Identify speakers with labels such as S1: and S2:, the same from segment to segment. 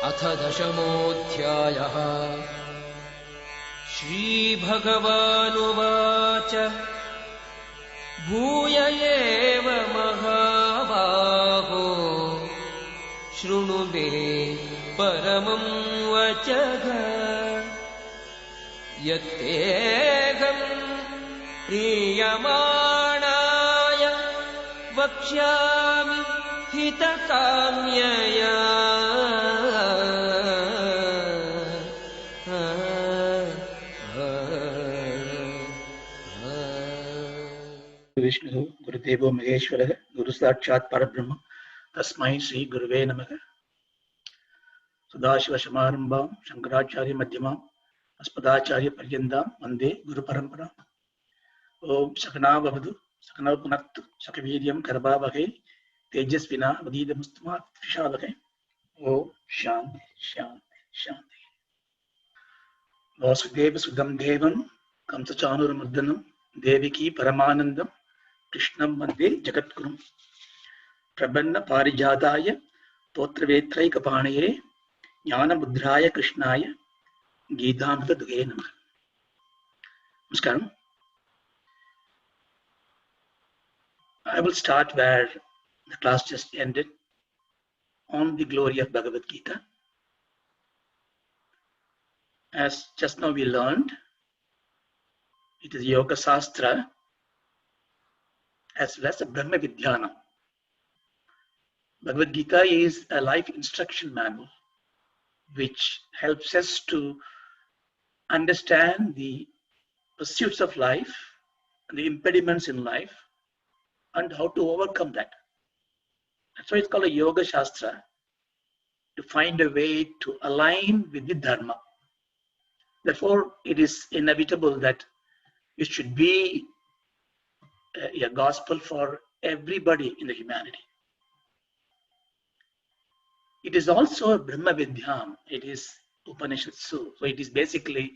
S1: अथ दशमोऽध्यायः। श्रीभगवानुवाच भूय एव महाबाहो शृणु मे परमं वचः यत्तेऽहं प्रीयमाणाय वक्ष्यामि हितकाम्यया।
S2: विष्णु गुरुदेवो महेश्वरः गुरु साक्षात् परब्रह्म तस्मै श्री गुरुवे नमः। सदाशिव समारंभां शंकराचार्य मध्यमां अस्मदाचार्य पर्यन्तां वन्दे गुरु परंपरा। ओम सकना भवतु सकनौ पुनक्तु सकवीर्यं करभावहै तेजस्विना वदीतमस्तु मा विद्विषावहै। ओम शांति शांति शांति। वासुदेव सुदं देवं कंसचाणूरमर्दनं देवकी परमानन्दं कृष्णं वन्दे जगद्गुरुं। प्रपन्न पारिजाताय तोत्रवेत्रैकपाणये ज्ञानमुद्राय कृष्णाय गीतामृतदुहे नमः। Namaskaram. I will start where the class just ended, on the glory of Bhagavad Gita. As just now we learned, it is Yoga Sastra as well as a Brahma Vidyana. Bhagavad Gita is a life instruction manual which helps us to understand the pursuits of life and the impediments in life and how to overcome that. That's why it's called a Yoga Shastra, to find a way to align with the Dharma. Therefore, it is inevitable that it should be a gospel for everybody in the humanity. It is also a Brahma Vidyam. It is Upanishadsu. So it is basically,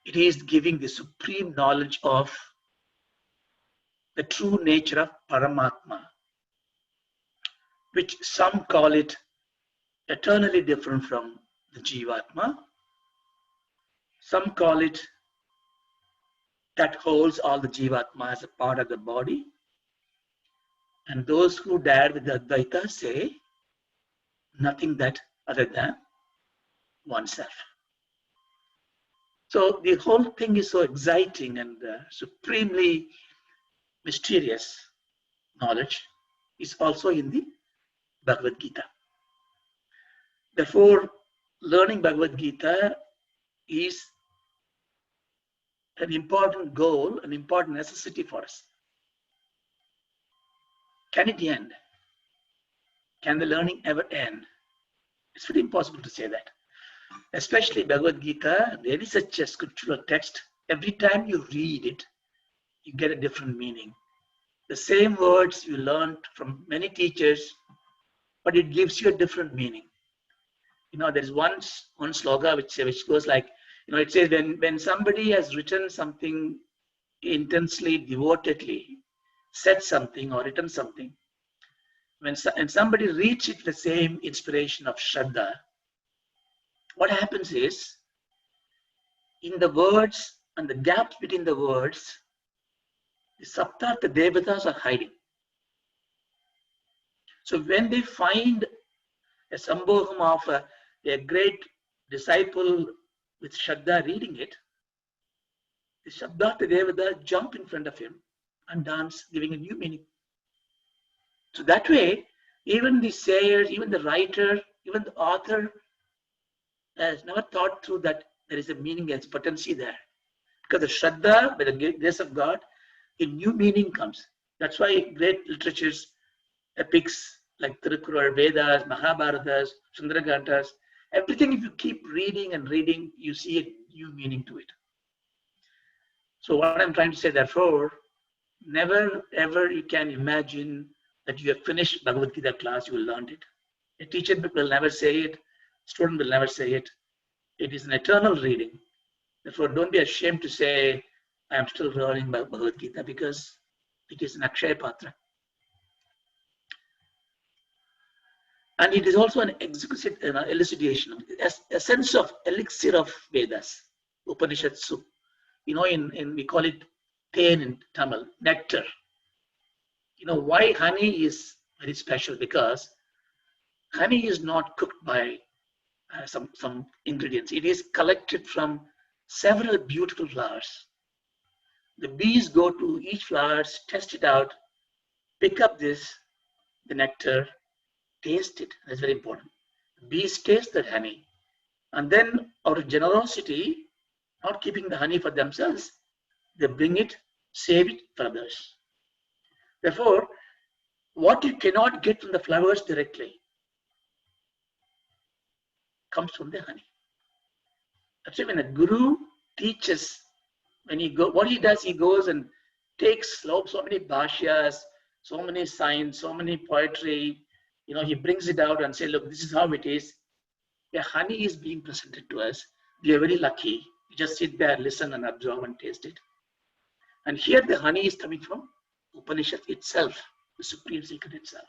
S2: it is giving the supreme knowledge of the true nature of Paramatma, which some call it eternally different from the Jivatma. Some call it that holds all the Jivatma as a part of the body. And those who dare with the Advaita say nothing that other than oneself. So the whole thing is so exciting and supremely mysterious knowledge is also in the Bhagavad Gita. Therefore, learning Bhagavad Gita is an important goal, an important necessity for us. Can it end? Can the learning ever end? It's pretty impossible to say that. Especially Bhagavad Gita, there is such a scriptural text. Every time you read it, you get a different meaning. The same words you learned from many teachers, but it gives you a different meaning. You know, there's one sloga which goes like, you know, it says when somebody has written something intensely, devotedly, said something or written something, and somebody reads it with the same inspiration of Shraddha, what happens is, in the words and the gaps between the words, the Saptartha Devatas are hiding. So when they find a sambhogam of a great disciple with Shraddha reading it, the Sabdartha Devata jump in front of him and dance, giving a new meaning. So that way, even the sayer, even the writer, even the author has never thought through that there is a meaning, there's potency there. Because the Shraddha, by the grace of God, a new meaning comes. That's why great literatures, epics like Tirukkural, Vedas, Mahabharatas, Sundaragatas, everything, if you keep reading and reading, you see a new meaning to it. So what I'm trying to say, therefore, never ever you can imagine that you have finished Bhagavad Gita class, you will learn it. A teacher will never say it, student will never say it. It is an eternal reading. Therefore, don't be ashamed to say, I am still learning Bhagavad Gita, because it is an Akshaya Patra. And it is also an exquisite elucidation, a sense of elixir of Vedas, Upanishad soup. In we call it pain in Tamil, nectar. Why honey is very special? Because honey is not cooked by some ingredients. It is collected from several beautiful flowers. The bees go to each flower, test it out, pick up the nectar, taste it. That's very important. Bees taste that honey. And then out of generosity, not keeping the honey for themselves, they bring it, save it for others. Therefore, what you cannot get from the flowers directly comes from the honey. Actually, when a guru teaches, what he does, he goes and takes so many bhashyas, so many signs, so many poetry. He brings it out and say, look, this is how it is. Yeah, honey is being presented to us. We are very lucky. You just sit there, listen and absorb and taste it. And here the honey is coming from Upanishad itself, the supreme secret itself.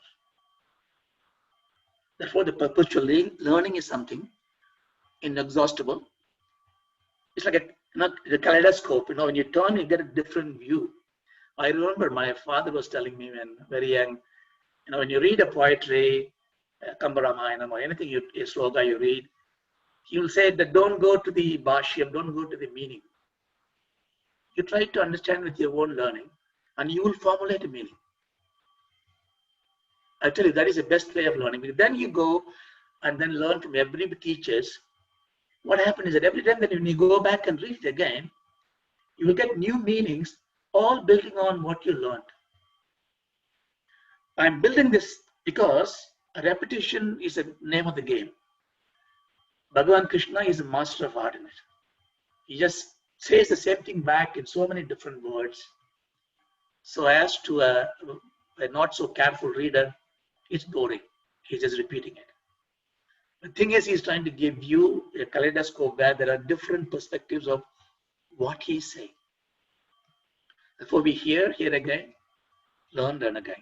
S2: Therefore, the perpetual learning is something inexhaustible. It's like a kaleidoscope. When you turn, you get a different view. I remember my father was telling me when very young, when you read a poetry, Kambaramayana or anything, a sloga you read, he will say that don't go to the bhashyam, don't go to the meaning. You try to understand with your own learning and you will formulate a meaning. I tell you, that is the best way of learning. Because then you go and then learn from every teachers. What happens is that every time that when you go back and read it again, you will get new meanings, all building on what you learned. I'm building this because a repetition is the name of the game. Bhagavan Krishna is a master of art in it. He just says the same thing back in so many different words. So as to a not so careful reader, it's boring. He's just repeating it. The thing is, he's trying to give you a kaleidoscope where there are different perspectives of what he's saying. Therefore, we hear again, learn again.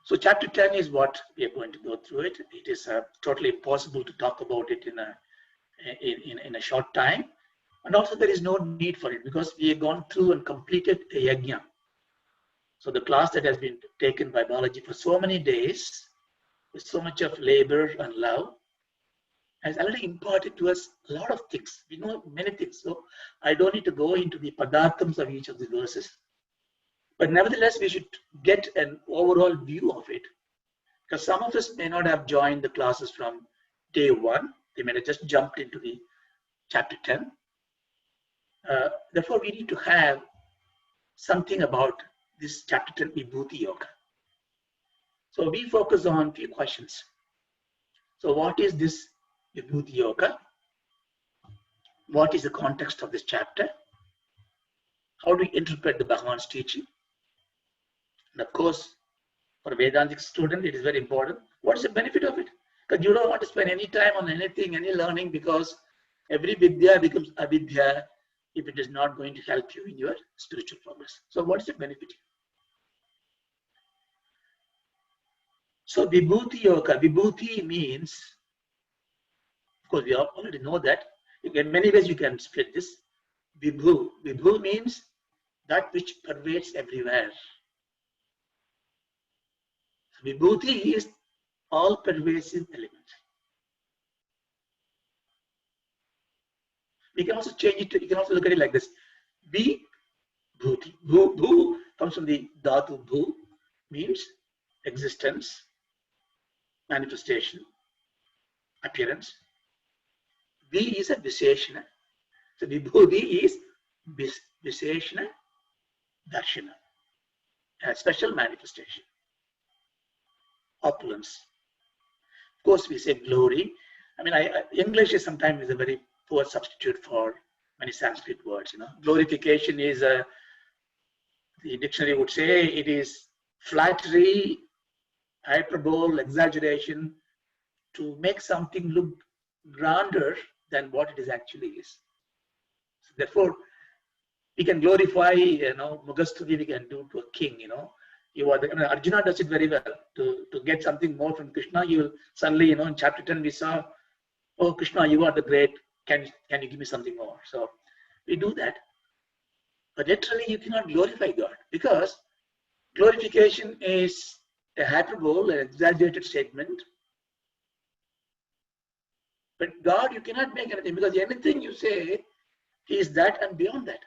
S2: So chapter 10 is what we are going to go through it. It is totally impossible to talk about it in a short time. And also there is no need for it because we have gone through and completed a yajna. So the class that has been taken by Balaji for so many days, with so much of labor and love, has already imparted to us a lot of things. We know many things. So I don't need to go into the padarthams of each of the verses. But nevertheless, we should get an overall view of it. Because some of us may not have joined the classes from day one. They may have just jumped into the chapter 10. Therefore, we need to have something about this chapter 10 Vibhuti Yoga. So we focus on a few questions. So what is this Vibhuti Yoga? What is the context of this chapter? How do we interpret the Bhagavan's teaching? And of course, for a Vedantic student, it is very important. What is the benefit of it? Because you don't want to spend any time on anything, any learning, because every vidya becomes avidya if it is not going to help you in your spiritual progress. So what is the benefit? So Vibhuti Yoga, Vibhuti means, of course, we already know that. In many ways you can split this. Vibhu. Vibhu means that which pervades everywhere. So Vibhuti is all pervasive element. We can also change it, you can also look at it like this. Vibhuti. Bhu comes from the dhatu bhu, means existence, manifestation, appearance. V is a Visheshana. So Vibhuti is Visheshana Darshana, a special manifestation. Opulence. Of course, we say glory. I mean, English is sometimes a very poor substitute for many Sanskrit words. Glorification is the dictionary would say it is flattery, hyperbole, exaggeration to make something look grander than what it is actually is. So therefore, we can glorify, Mugastuti we can do to a king. You are Arjuna does it very well to to get something more from Krishna, you will suddenly, in chapter 10 we saw, oh Krishna, you are the great, can you give me something more? So we do that. But literally you cannot glorify God, because glorification is a hyperbole, an exaggerated statement. But God, you cannot make anything, because anything you say, He is that and beyond that.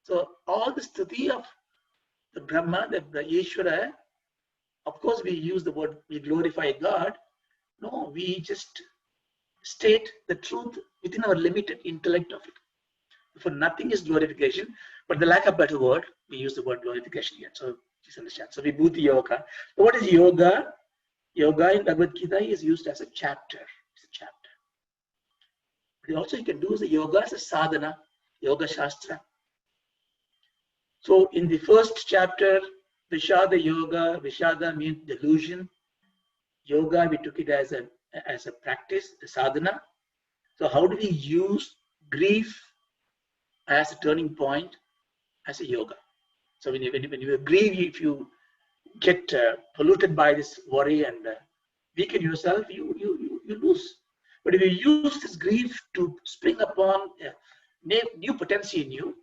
S2: So all the stuti of the Brahma, the Ishvara, of course we use the word, we glorify God. No, we just state the truth within our limited intellect of it. For nothing is glorification, but the lack of better word, we use the word glorification here. So just understand. So Vibhuti Yoga. So what is yoga? Yoga in Bhagavad Gita is used as a chapter. It's a chapter. But also you can do the yoga as a sadhana, yoga shastra. So in the first chapter, Vishada Yoga, Vishada means delusion. Yoga, we took it as a practice, a sadhana. So how do we use grief as a turning point, as a yoga? So when you grieve, if you get polluted by this worry and weaken yourself, you lose. But if you use this grief to spring upon new potency in you,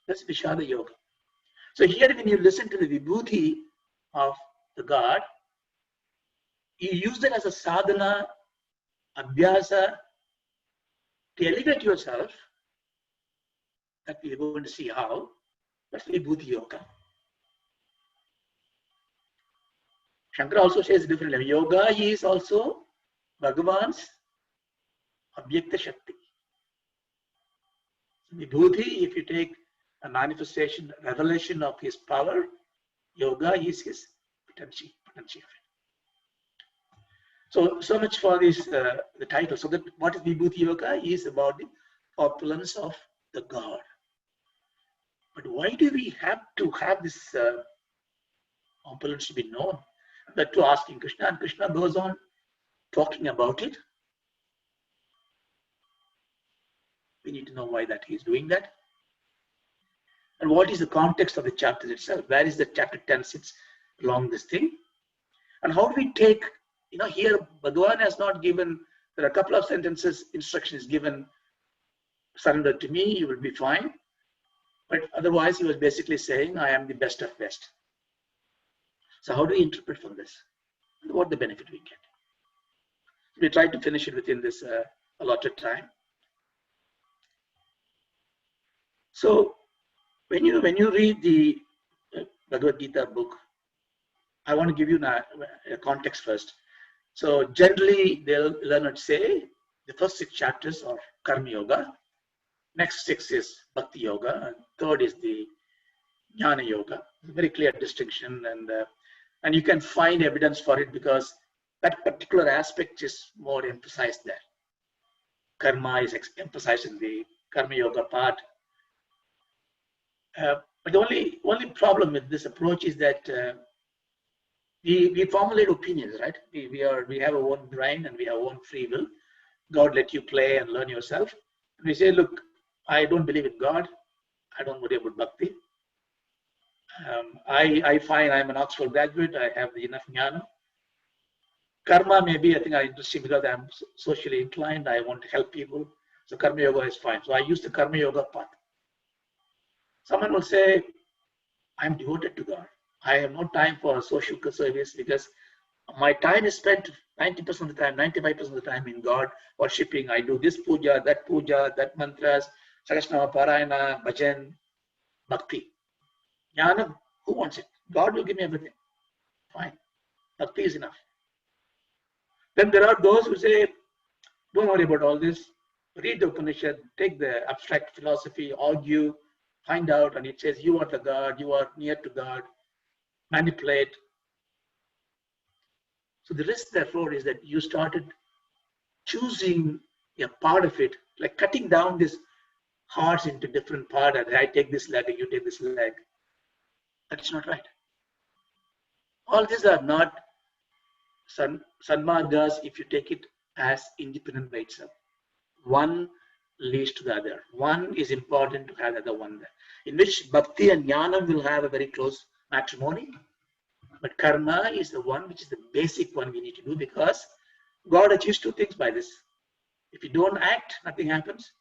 S2: that's Vishada Yoga. So here when you listen to the Vibhuti of the God, you use it as a sadhana, abhyasa, to elevate yourself. That we are going to see how. That's Vibhuti Yoga. Shankara also says differently. Yoga is also Bhagavan's Abhyakta Shakti. Vibhuti, if you take a manifestation, revelation of his power, yoga is his potency of it. So much for this, the title. So that what is Vibhuti Yoga is about the opulence of the God. But why do we have to have this opulence to be known? That to asking Krishna, and Krishna goes on talking about it. We need to know why that he is doing that. And what is the context of the chapter itself? Where is the chapter 10 sits along this thing? And how do we take, here Bhagavan has not given, there are a couple of sentences, instructions given, surrender to me, you will be fine. But otherwise he was basically saying, I am the best of best. So how do we interpret from this? What the benefit we get? We try to finish it within this allotted time. So when you read the Bhagavad Gita book, I want to give you a context first. So generally, they'll learn to say the first 6 chapters are Karma Yoga, next 6 is Bhakti Yoga, and third is the Jnana Yoga. It's a very clear distinction, and you can find evidence for it because that particular aspect is more emphasized there. Karma is emphasized in the Karma Yoga part. But the only problem with this approach is that we formulate opinions, right? We have our own brain and we have our own free will. God let you play and learn yourself. And we say, look, I don't believe in God. I don't worry about bhakti. I find I'm an Oxford graduate. I have enough jnana. Karma maybe I think are interesting because I'm socially inclined. I want to help people. So Karma Yoga is fine. So I use the Karma Yoga path. Someone will say, I'm devoted to God. I have no time for social service because my time is spent 90% of the time, 95% of the time in God worshipping. I do this puja, that mantras, Sahasranama Parayana, Bhajan, Bhakti. Jnana, who wants it? God will give me everything. Fine. Bhakti is enough. Then there are those who say, don't worry about all this. Read the Upanishad, take the abstract philosophy, argue, find out, and it says you are the God, you are near to God, manipulate. So the risk, therefore, is that you started choosing a part of it, like cutting down this hearts into different parts, and I take this leg and you take this leg. That's not right. All these are not sanmargas if you take it as independent by itself. One leads to the other. One is important to have the other one there. In which bhakti and jnana will have a very close matrimony. But karma is the one which is the basic one we need to do, because God achieves two things by this. If you don't act, nothing happens.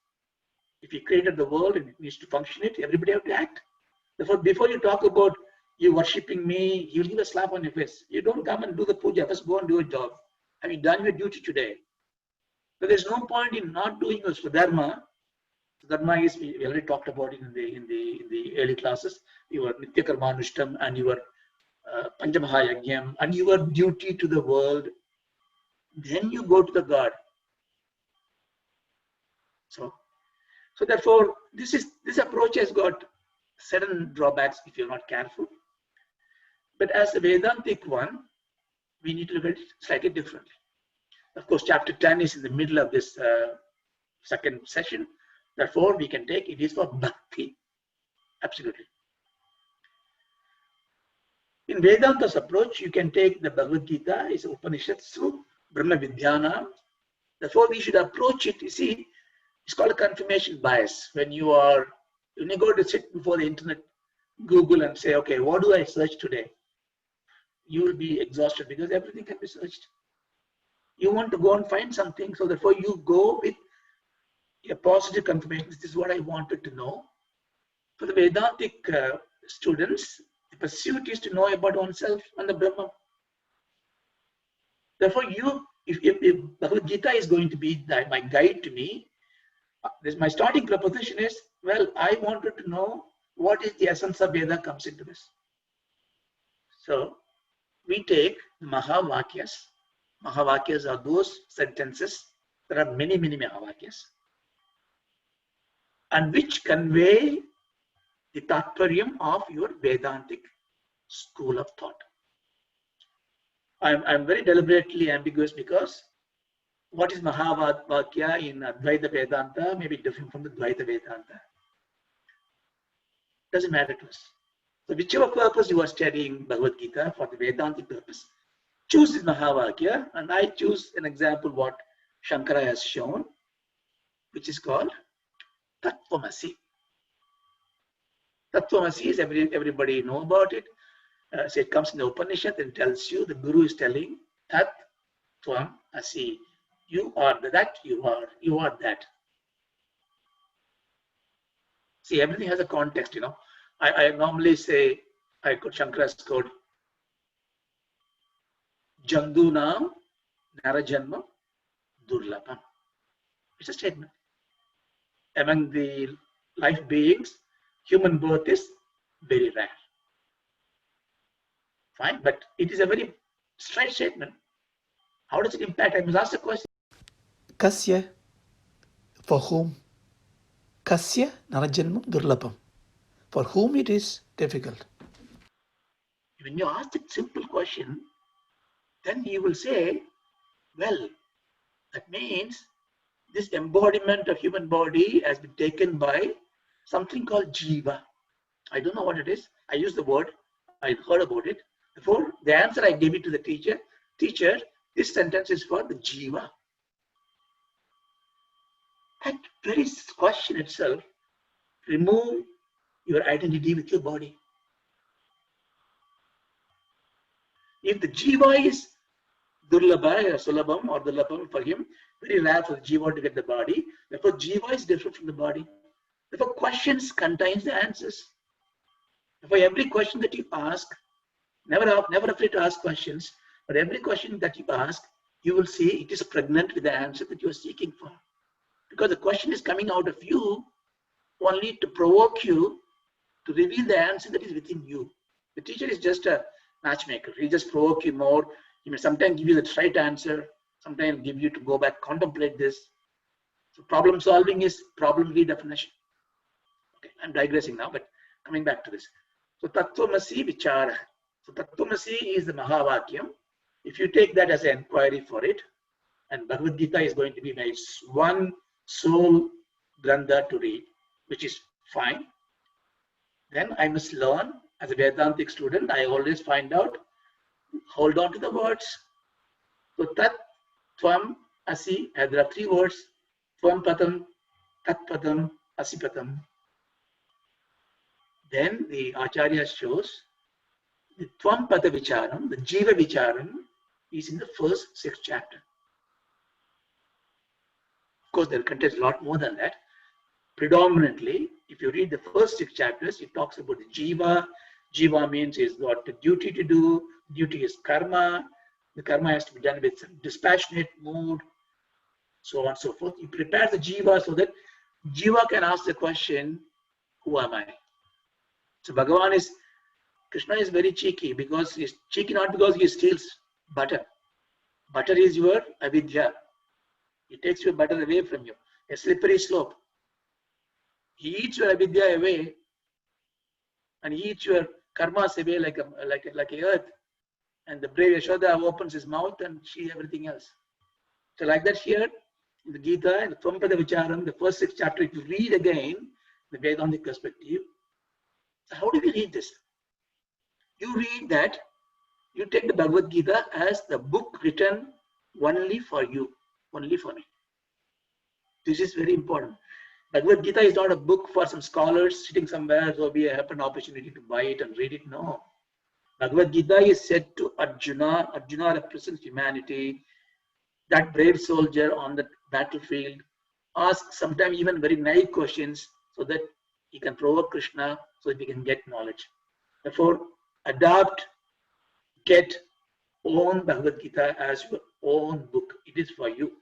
S2: If He created the world and it needs to function it, everybody have to act. Therefore, before you talk about you worshipping me, He'll give a slap on your face. You don't come and do the puja, first go and do a job. Have you done your duty today? But there's no point in not doing your Swadharma. Dharma is, we already talked about it in the early classes. Your Nitya Karmanushtam and your Panchamahayagyam and your duty to the world. Then you go to the God. So therefore, this approach has got certain drawbacks if you're not careful. But as the Vedantic one, we need to look at it slightly differently. Of course, chapter 10 is in the middle of this second session. Therefore, we can take it is for bhakti. Absolutely. In Vedanta's approach, you can take the Bhagavad Gita, is Upanishatsu, Brahma Vidyana. Therefore, we should approach it. You see, it's called a confirmation bias. When you go to sit before the internet, Google and say, okay, what do I search today? You will be exhausted because everything can be searched. You want to go and find something, so therefore you go with a positive confirmation. This is what I wanted to know. For the Vedantic students, the pursuit is to know about oneself and the Brahman. Therefore, if Bhagavad Gita is going to be my guide to me, my starting proposition is, well, I wanted to know what is the essence of Veda comes into this. So, we take Mahavakyas. Mahavakyas are those sentences. There are many, many Mahavakyas. And which convey the Tatparyam of your Vedantic school of thought. I'm very deliberately ambiguous because what is Mahavakya in Advaita Vedanta may be different from the Dvaita Vedanta. Doesn't matter to us. So whichever purpose you are studying Bhagavad Gita for the Vedantic purpose, choose this Mahavakya, and I choose an example what Shankara has shown, which is called Tattvamasi. Tattvamasi is everybody know about it. So it comes in the Upanishad and tells you, the Guru is telling, Tat Tvam Asi. You are that, you are that. See, everything has a context, you know. I normally say, I quote Shankara's quote, Jandunam Narajanma Durlabham. It's a statement. Among the life beings, human birth is very rare. Fine, but it is a very straight statement. How does it impact? I must ask the question.
S3: Kasya, for whom? Kasya Narajanmam Durlabham. For whom it is difficult.
S2: When you ask that simple question, then you will say, well, that means this embodiment of human body has been taken by something called Jiva. I don't know what it is. I use the word. I heard about it. Therefore, the answer I gave it to the teacher, this sentence is for the Jiva. That very question itself, remove your identity with your body. If the Jiva is Durlabha or Sulabham or Durlabham for him, very rare for the Jiva to get the body. Therefore, Jiva is different from the body. Therefore, questions contains the answers. For every question that you ask, never afraid to ask questions, but every question that you ask, you will see it is pregnant with the answer that you are seeking for. Because the question is coming out of you only to provoke you to reveal the answer that is within you. The teacher is just a matchmaker. He'll just provoke you more. He may sometimes give you the right answer, sometimes give you to go back, contemplate this. So problem solving is problem redefinition. Okay, I'm digressing now, but coming back to this. So Tattvamasi Vichara. So Tattvamasi is the Mahavakyam. If you take that as an inquiry for it, and Bhagavad Gita is going to be my one sole Grantha to read, which is fine. Then I must learn, as a Vedantic student, I always find out, hold on to the words. So Tat, Tvam, Asi, there are three words, Tvam Patam, Tat Patam, Asi Patam. Then the Acharya shows The Tvam Pada Vicharam, the Jiva Vicharam, is in the first 6th chapter. Of course, there contains a lot more than that. Predominantly, if you read the first 6 chapters, it talks about the Jiva. Jiva means is what the duty to do. Duty is karma. The karma has to be done with some dispassionate mood, so on and so forth. You prepare the Jiva so that Jiva can ask the question, who am I? So Krishna is very cheeky, because he's cheeky not because he steals butter. Butter is your avidya. He takes your butter away from you. A slippery slope. He eats your avidya away, and he eats your karmas away like a earth. And the brave Yashoda opens his mouth and sees everything else. So like that here in the Gita, in the Tvam Pada Vicharam, the first 6 chapters, if you read again the Vedantic perspective, so how do we read this? You read that, you take the Bhagavad Gita as the book written only for you, only for me. This is very important. Bhagavad Gita is not a book for some scholars sitting somewhere, so we have an opportunity to buy it and read it. No. Bhagavad Gita is said to Arjuna. Arjuna represents humanity. That brave soldier on the battlefield asks sometimes even very naive questions so that he can provoke Krishna, so that he can get knowledge. Therefore, adopt, get, own Bhagavad Gita as your own book. It is for you.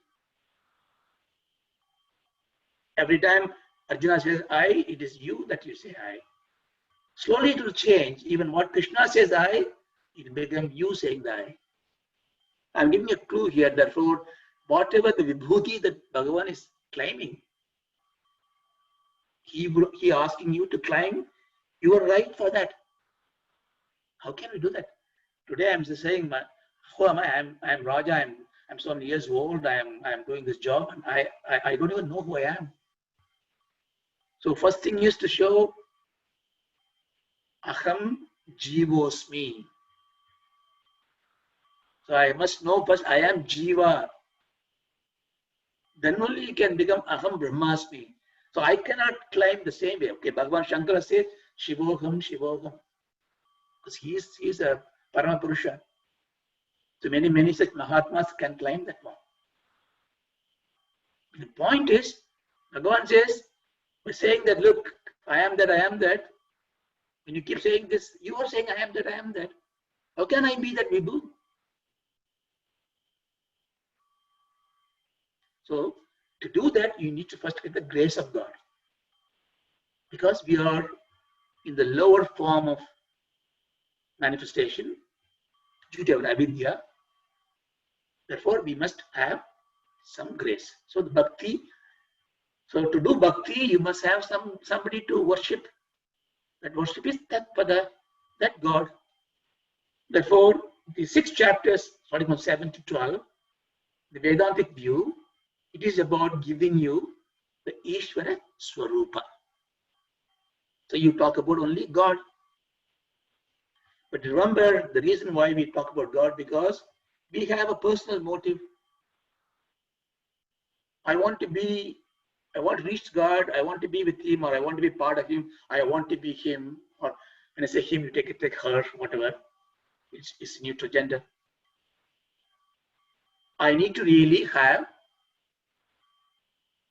S2: Every time Arjuna says I, it is you that you say I. Slowly it will change. Even what Krishna says I, it will become you saying the I. I'm giving a clue here. Therefore, whatever the vibhuti that Bhagavan is claiming, he asking you to claim, you are right for that. How can we do that? Today I'm just saying, who am I? I'm Raja. I'm so many years old. I'm doing this job, and I don't even know who I am. So first thing is to show Aham Jivosmi. So I must know first I am Jiva. Then only you can become Aham Brahmasmi. So I cannot climb the same way. Okay, Bhagavan Shankara says Shivoham, Shivoham. Because he's a Paramapurusha. So many such Mahatmas can climb that one. The point is, Bhagavan says, by saying that, look, I am that, I am that. When you keep saying this, you are saying I am that, I am that. How can I be that Vibhu? So to do that, you need to first get the grace of God. Because we are in the lower form of manifestation due to our avidya. Therefore, we must have some grace. So the bhakti, so to do bhakti, you must have somebody to worship. That worship is that pada, that God. Therefore, the 6 chapters, starting from 7 to 12, the Vedantic view, it is about giving you the Ishvara Swarupa. So you talk about only God. But remember, the reason why we talk about God, because we have a personal motive. I want to reach God, I want to be with Him, or I want to be part of Him, I want to be Him, or when I say Him, you take her, whatever. It's neutral gender. I need to really have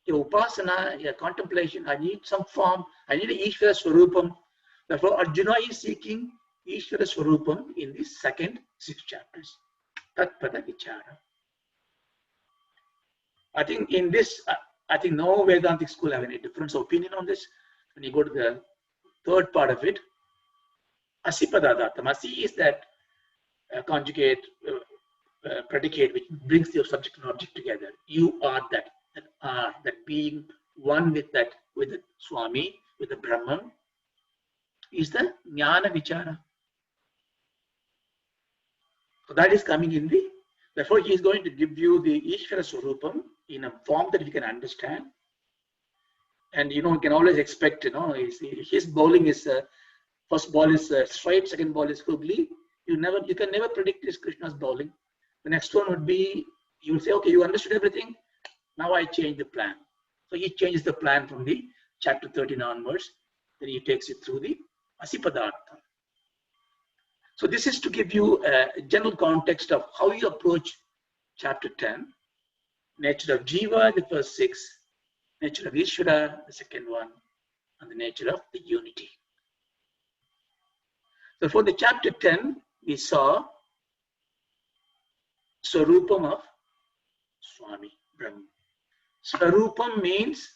S2: a upasana, a contemplation. I need some form. I need an Ishvara Swarupam. Therefore, Arjuna is seeking Ishvara Swarupam in the second 6 chapters. Tat Pada Vichara. I think in this, I think no Vedantic school have any difference of opinion on this. When you go to the third part of it, Asipadadatam. Asi is that conjugate predicate which brings your subject and object together. You are that being one with the Swami, with the Brahman, is the Jnana Vichara. So that is coming in the, therefore he is going to give you the Ishvara Swarupam in a form that you can understand. And you can always expect, his bowling is, first ball is straight, second ball is hoogly. You can never predict this Krishna's bowling. The next one would be, you will say, okay, you understood everything. Now I change the plan. So he changes the plan from the chapter 13 onwards. Then he takes it through the Asipadartha. So this is to give you a general context of how you approach chapter 10. Nature of Jiva, the first 6. Nature of Ishvara, the second one. And the nature of the unity. So for the chapter 10, we saw Swarupam of Swami Brahma. Swarupam means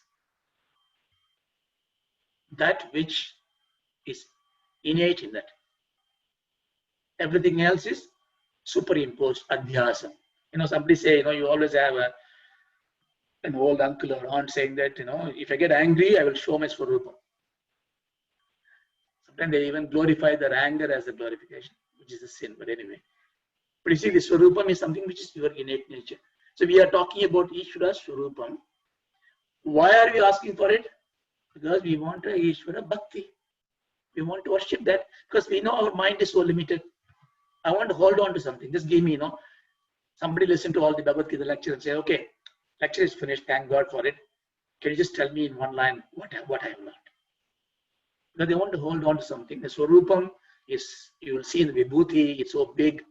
S2: that which is innate in that. Everything else is superimposed, adhyasa. Somebody say, you always have an old uncle or aunt saying that, if I get angry, I will show my Swarupam. Sometimes they even glorify their anger as a glorification, which is a sin, but anyway. But you see, the Swarupam is something which is your innate nature. So we are talking about Ishvara Swarupam. Why are we asking for it? Because we want a Ishvara Bhakti. We want to worship that because we know our mind is so limited. I want to hold on to something. Just give me, somebody listen to all the Bhagavad-Gita lecture and say, okay, lecture is finished. Thank God for it. Can you just tell me in one line what I have learned? Because they want to hold on to something. The Swarupam is, you will see in the Vibhuti, it's so big.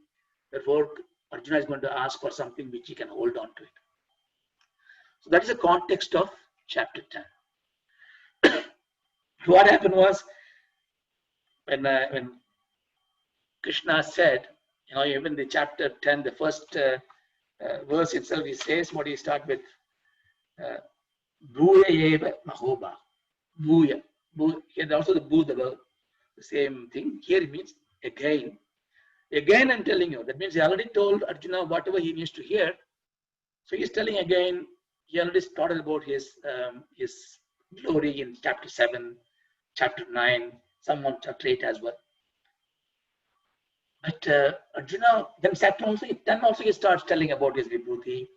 S2: Therefore, Arjuna is going to ask for something which he can hold on to it. So that is the context of chapter 10. What happened was, when Krishna said, even the chapter 10, the first verse itself, he says, what do you start with? Bhuya eva mahoba. Bhuya. And also the Bhu, the same thing. Here it means again. Again, I'm telling you. That means he already told Arjuna whatever he needs to hear. So he's telling again. He already started about his glory in chapter 7, chapter 9, some on chapter 8 as well. But Arjuna, then chapter 10 also he starts telling about his vibhuti.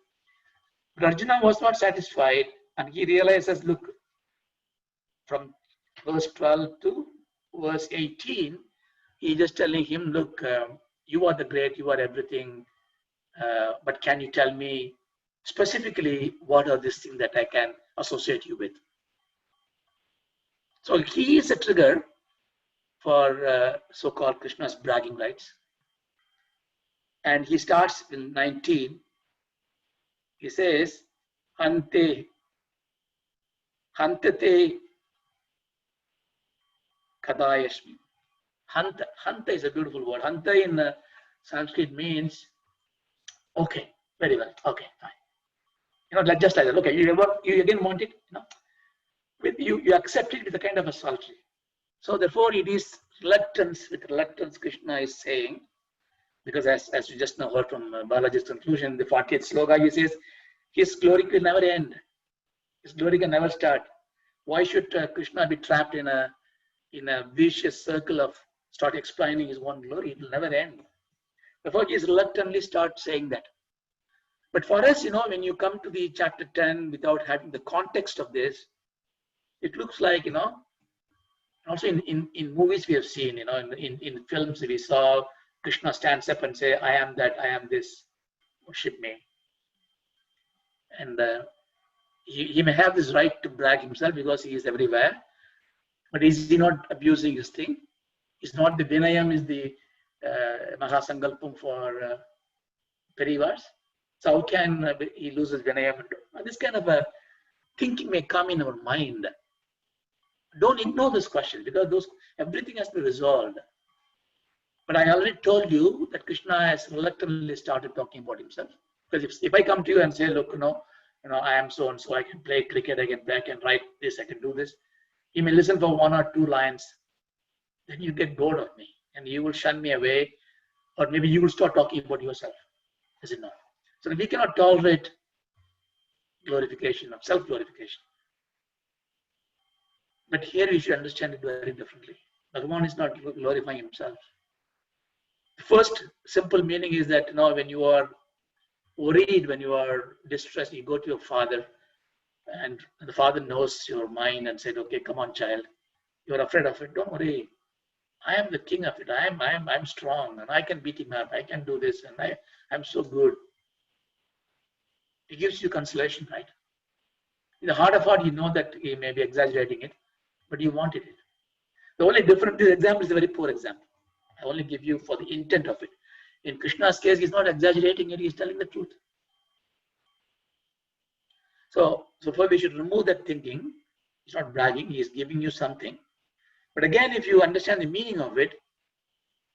S2: But Arjuna was not satisfied and he realizes, look, from verse 12 to verse 18, he's just telling him, look, you are the great, you are everything, but can you tell me specifically what are these things that I can associate you with? So he is a trigger for so-called Krishna's bragging rights. And he starts in 19. He says, Hante, Hantate Kadayashmi. Hanta is a beautiful word. Hanta in Sanskrit means, okay, very well, okay, fine. Just like that. Okay, you again want it, with you accept it with a kind of a salary. So therefore, it is reluctance. With reluctance, Krishna is saying, because as you just now heard from Balaji's conclusion, the 40th sloka, he says, his glory will never end. His glory can never start. Why should Krishna be trapped in a vicious circle of start explaining his one glory? It will never end. Therefore, he is reluctantly start saying that. But for us, when you come to the chapter 10 without having the context of this, it looks like, also in movies we have seen, in films we saw Krishna stands up and say, I am that, I am this, worship me. And he may have this right to brag himself because he is everywhere. But is he not abusing his thing? Is not the Vinayam is the Mahasangalpam for Perivars? So how can he lose his Vinayam? This kind of a thinking may come in our mind. Don't ignore this question because everything has to be resolved. But I already told you that Krishna has reluctantly started talking about himself. Because if I come to you and say, look, I am so and so, I can play cricket, I can write this, I can do this. You may listen for 1 or 2 lines. Then you get bored of me and you will shun me away, or maybe you will start talking about yourself. Is it not? So we cannot tolerate glorification of self-glorification. But here you should understand it very differently. Bhagavan is not glorifying himself. The first simple meaning is that when you are worried, when you are distressed, you go to your father, and the father knows your mind and said, okay, come on, child. You're afraid of it. Don't worry. I am the king of it. I'm strong and I can beat him up. I can do this and I'm so good. It gives you consolation, right? In the heart of heart, you know that he may be exaggerating it, but you wanted it. The only difference, this example is a very poor example. I only give you for the intent of it. In Krishna's case, he's not exaggerating it, he's telling the truth. So first we should remove that thinking. He's not bragging, he is giving you something. But again, if you understand the meaning of it,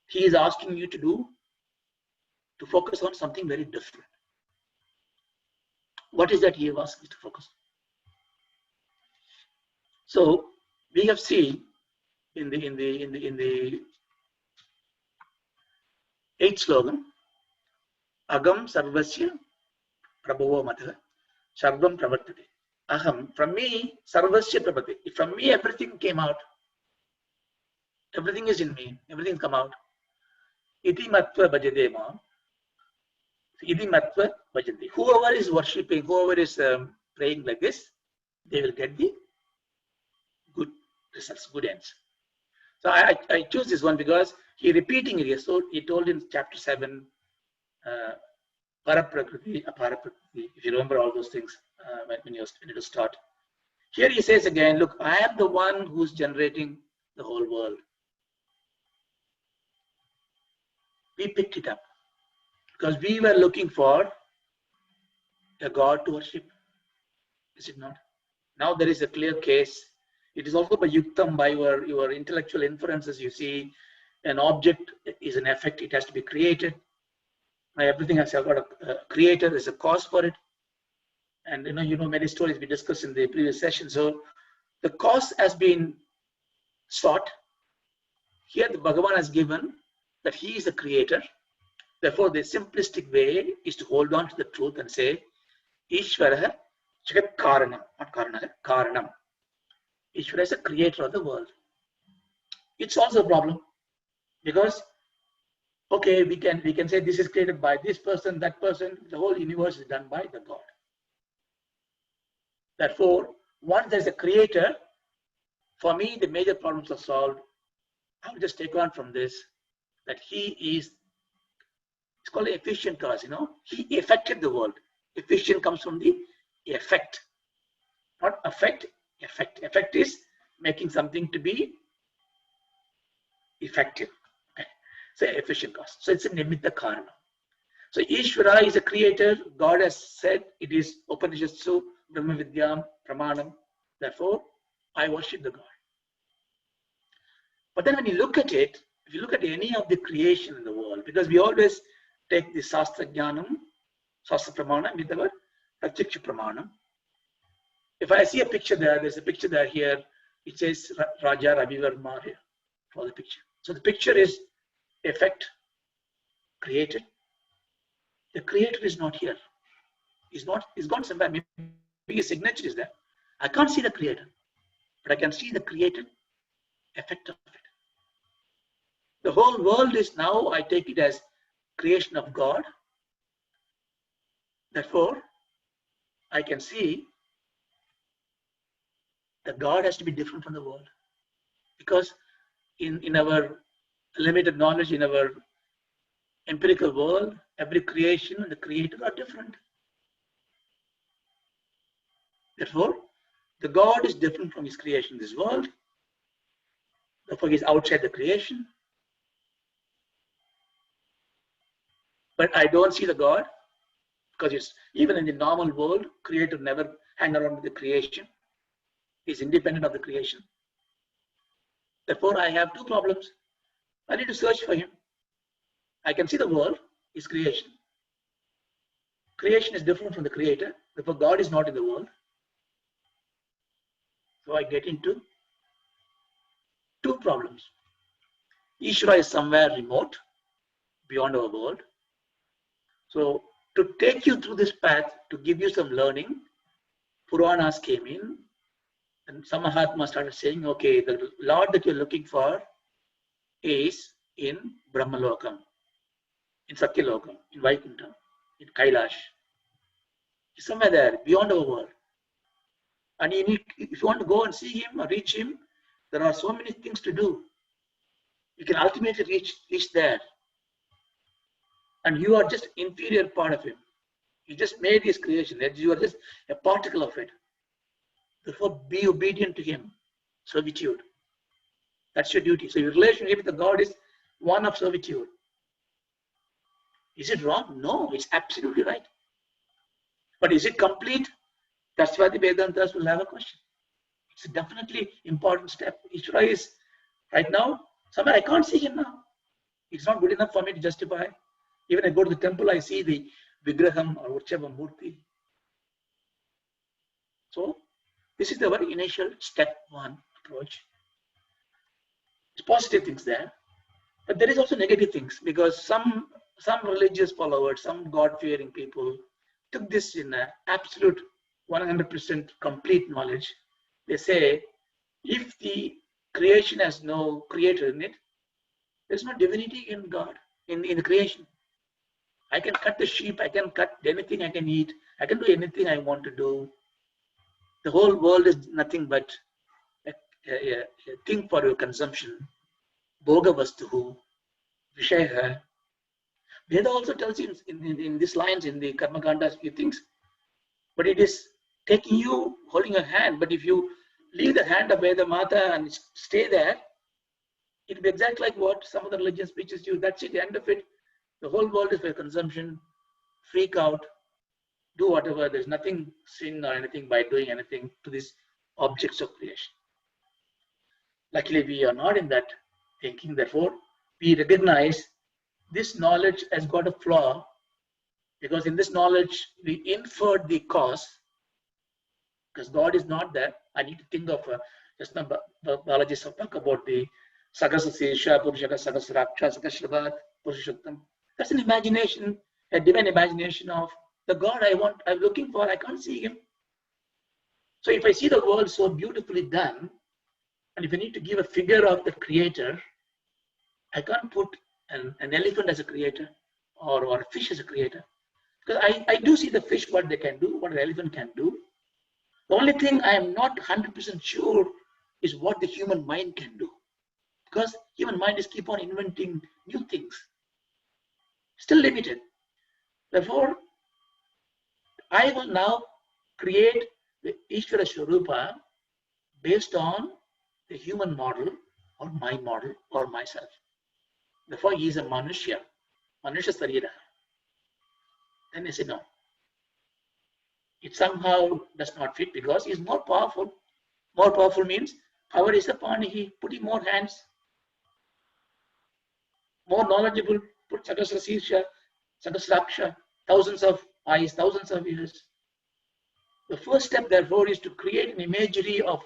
S2: he is asking you to focus on something very different. What is that he asks you to focus on? So we have seen in the 8th slogan, Agam Sarvasya Prabhavo Matha Sarvam Pravartate. Aham, from me, Sarvasya Pravartate. From me, everything came out. Everything is in me. Everything come out. Iti Matva Bhajadema. Iti Matva Bhajade. Whoever is worshipping, whoever is praying like this, they will get the good results, good ends. So I choose this one because he repeating it. So he told in chapter 7, Paraprakriti, Aparaprakriti, if you remember all those things when you start. Here he says again, look, I am the one who's generating the whole world. We picked it up because we were looking for a God to worship. Is it not? Now there is a clear case. It is also by yuktam, by your intellectual inferences. You see, an object is an effect. It has to be created. Everything has got a creator. There's a cause for it. And you know many stories we discussed in the previous session. So the cause has been sought. Here the Bhagavan has given that he is the creator. Therefore, the simplistic way is to hold on to the truth and say, Ishvara Jagat Karanam, not Karana, Karanam. Ishvara is the creator of the world. It solves the problem because, okay, we can say this is created by this person, that person. The whole universe is done by the God. Therefore, once there is a creator, for me, the major problems are solved. I will just take on from this that he is, it's called efficient cause, he affected the world. Efficient comes from the effect, not affect, effect. Effect is making something to be effective. Okay. So efficient cause. So it's a nimitta karana. So Ishvara is a creator. God has said it is Upanishadsu, Brahma Vidyam, Pramanam. Therefore, I worship the God. But then when you look at it, if you look at any of the creation in the world, because we always take the Sastra Jnanam, Sastra Pramanam with our Pratyaksha Pramanam. If I see a picture there, there's a picture there here, it says Raja Ravivarma here for the picture. So the picture is effect created. The creator is not here. He's gone somewhere. Maybe his signature is there. I can't see the creator, but I can see the created effect of it. The whole world is now, I take it as creation of God. Therefore, I can see that God has to be different from the world. Because in our limited knowledge, in our empirical world, every creation and the creator are different. Therefore, the God is different from his creation in this world. Therefore, he is outside the creation. But I don't see the God because it's even in the normal world, creator never hang around with the creation. He's independent of the creation. Therefore, I have two problems. I need to search for him. I can see the world, his creation. Creation is different from the creator. Therefore, God is not in the world. So I get into two problems. Ishvara is somewhere remote, beyond our world. So to take you through this path, to give you some learning, Puranas came in, and some Mahatmas started saying, okay, the Lord that you're looking for is in Brahmalokam, in Satyalokam, in Vaikuntham, in Kailash. He's somewhere there, beyond our world. And if you want to go and see him or reach him, there are so many things to do. You can ultimately reach there. And you are just inferior part of him. He just made his creation. You are just a particle of it. Therefore, be obedient to him. Servitude. That's your duty. So your relationship with the God is one of servitude. Is it wrong? No, it's absolutely right. But is it complete? That's why the Vedantas will have a question. It's a definitely important step. Ishvara is right now, somewhere I can't see him now. It's not good enough for me to justify. Even I go to the temple, I see the Vigraham or whichever Murti. So this is the very initial step one approach. It's positive things there, but there is also negative things because some religious followers, some God-fearing people took this in an absolute 100% complete knowledge. They say if the creation has no creator in it, there's no divinity in God, in the creation. I can cut the sheep, I can cut anything I can eat, I can do anything I want to do. The whole world is nothing but a thing for your consumption. Bhoga vastuhu, Vishaya. Veda also tells you in these lines in the Karma Kandas few things, but it is taking you, holding a hand. But if you leave the hand of Veda Mata and stay there, it will be exactly like what some of the religions preaches you. That's it, the end of it. The whole world is for consumption, freak out, do whatever. There's nothing sin or anything by doing anything to these objects of creation. Luckily, we are not in that thinking. Therefore, we recognize this knowledge has got a flaw because in this knowledge, we inferred the cause because God is not there. I need to think of just now Balaji talk about the Sagasa Sesha, Purushaka, Sagasa Raksha, Sagashrabat, Purushottam. That's an imagination, a divine imagination of the God I'm looking for. I can't see him. So if I see the world so beautifully done, and if I need to give a figure of the creator, I can't put an elephant as a creator or a fish as a creator. Because I do see the fish, what they can do, what an elephant can do. The only thing I am not 100% sure is what the human mind can do. Because human mind is keep on inventing new things. Still limited. Therefore, I will now create the Ishvara Swarupa based on the human model or my model or myself. Therefore, he is a Manushya Sarira. Then I say no. It somehow does not fit because he is more powerful. More powerful means power is upon he putting more hands, more knowledgeable, put Sakasra Sirsha, Sakasraksha, thousands of eyes, thousands of ears. The first step, therefore, is to create an imagery of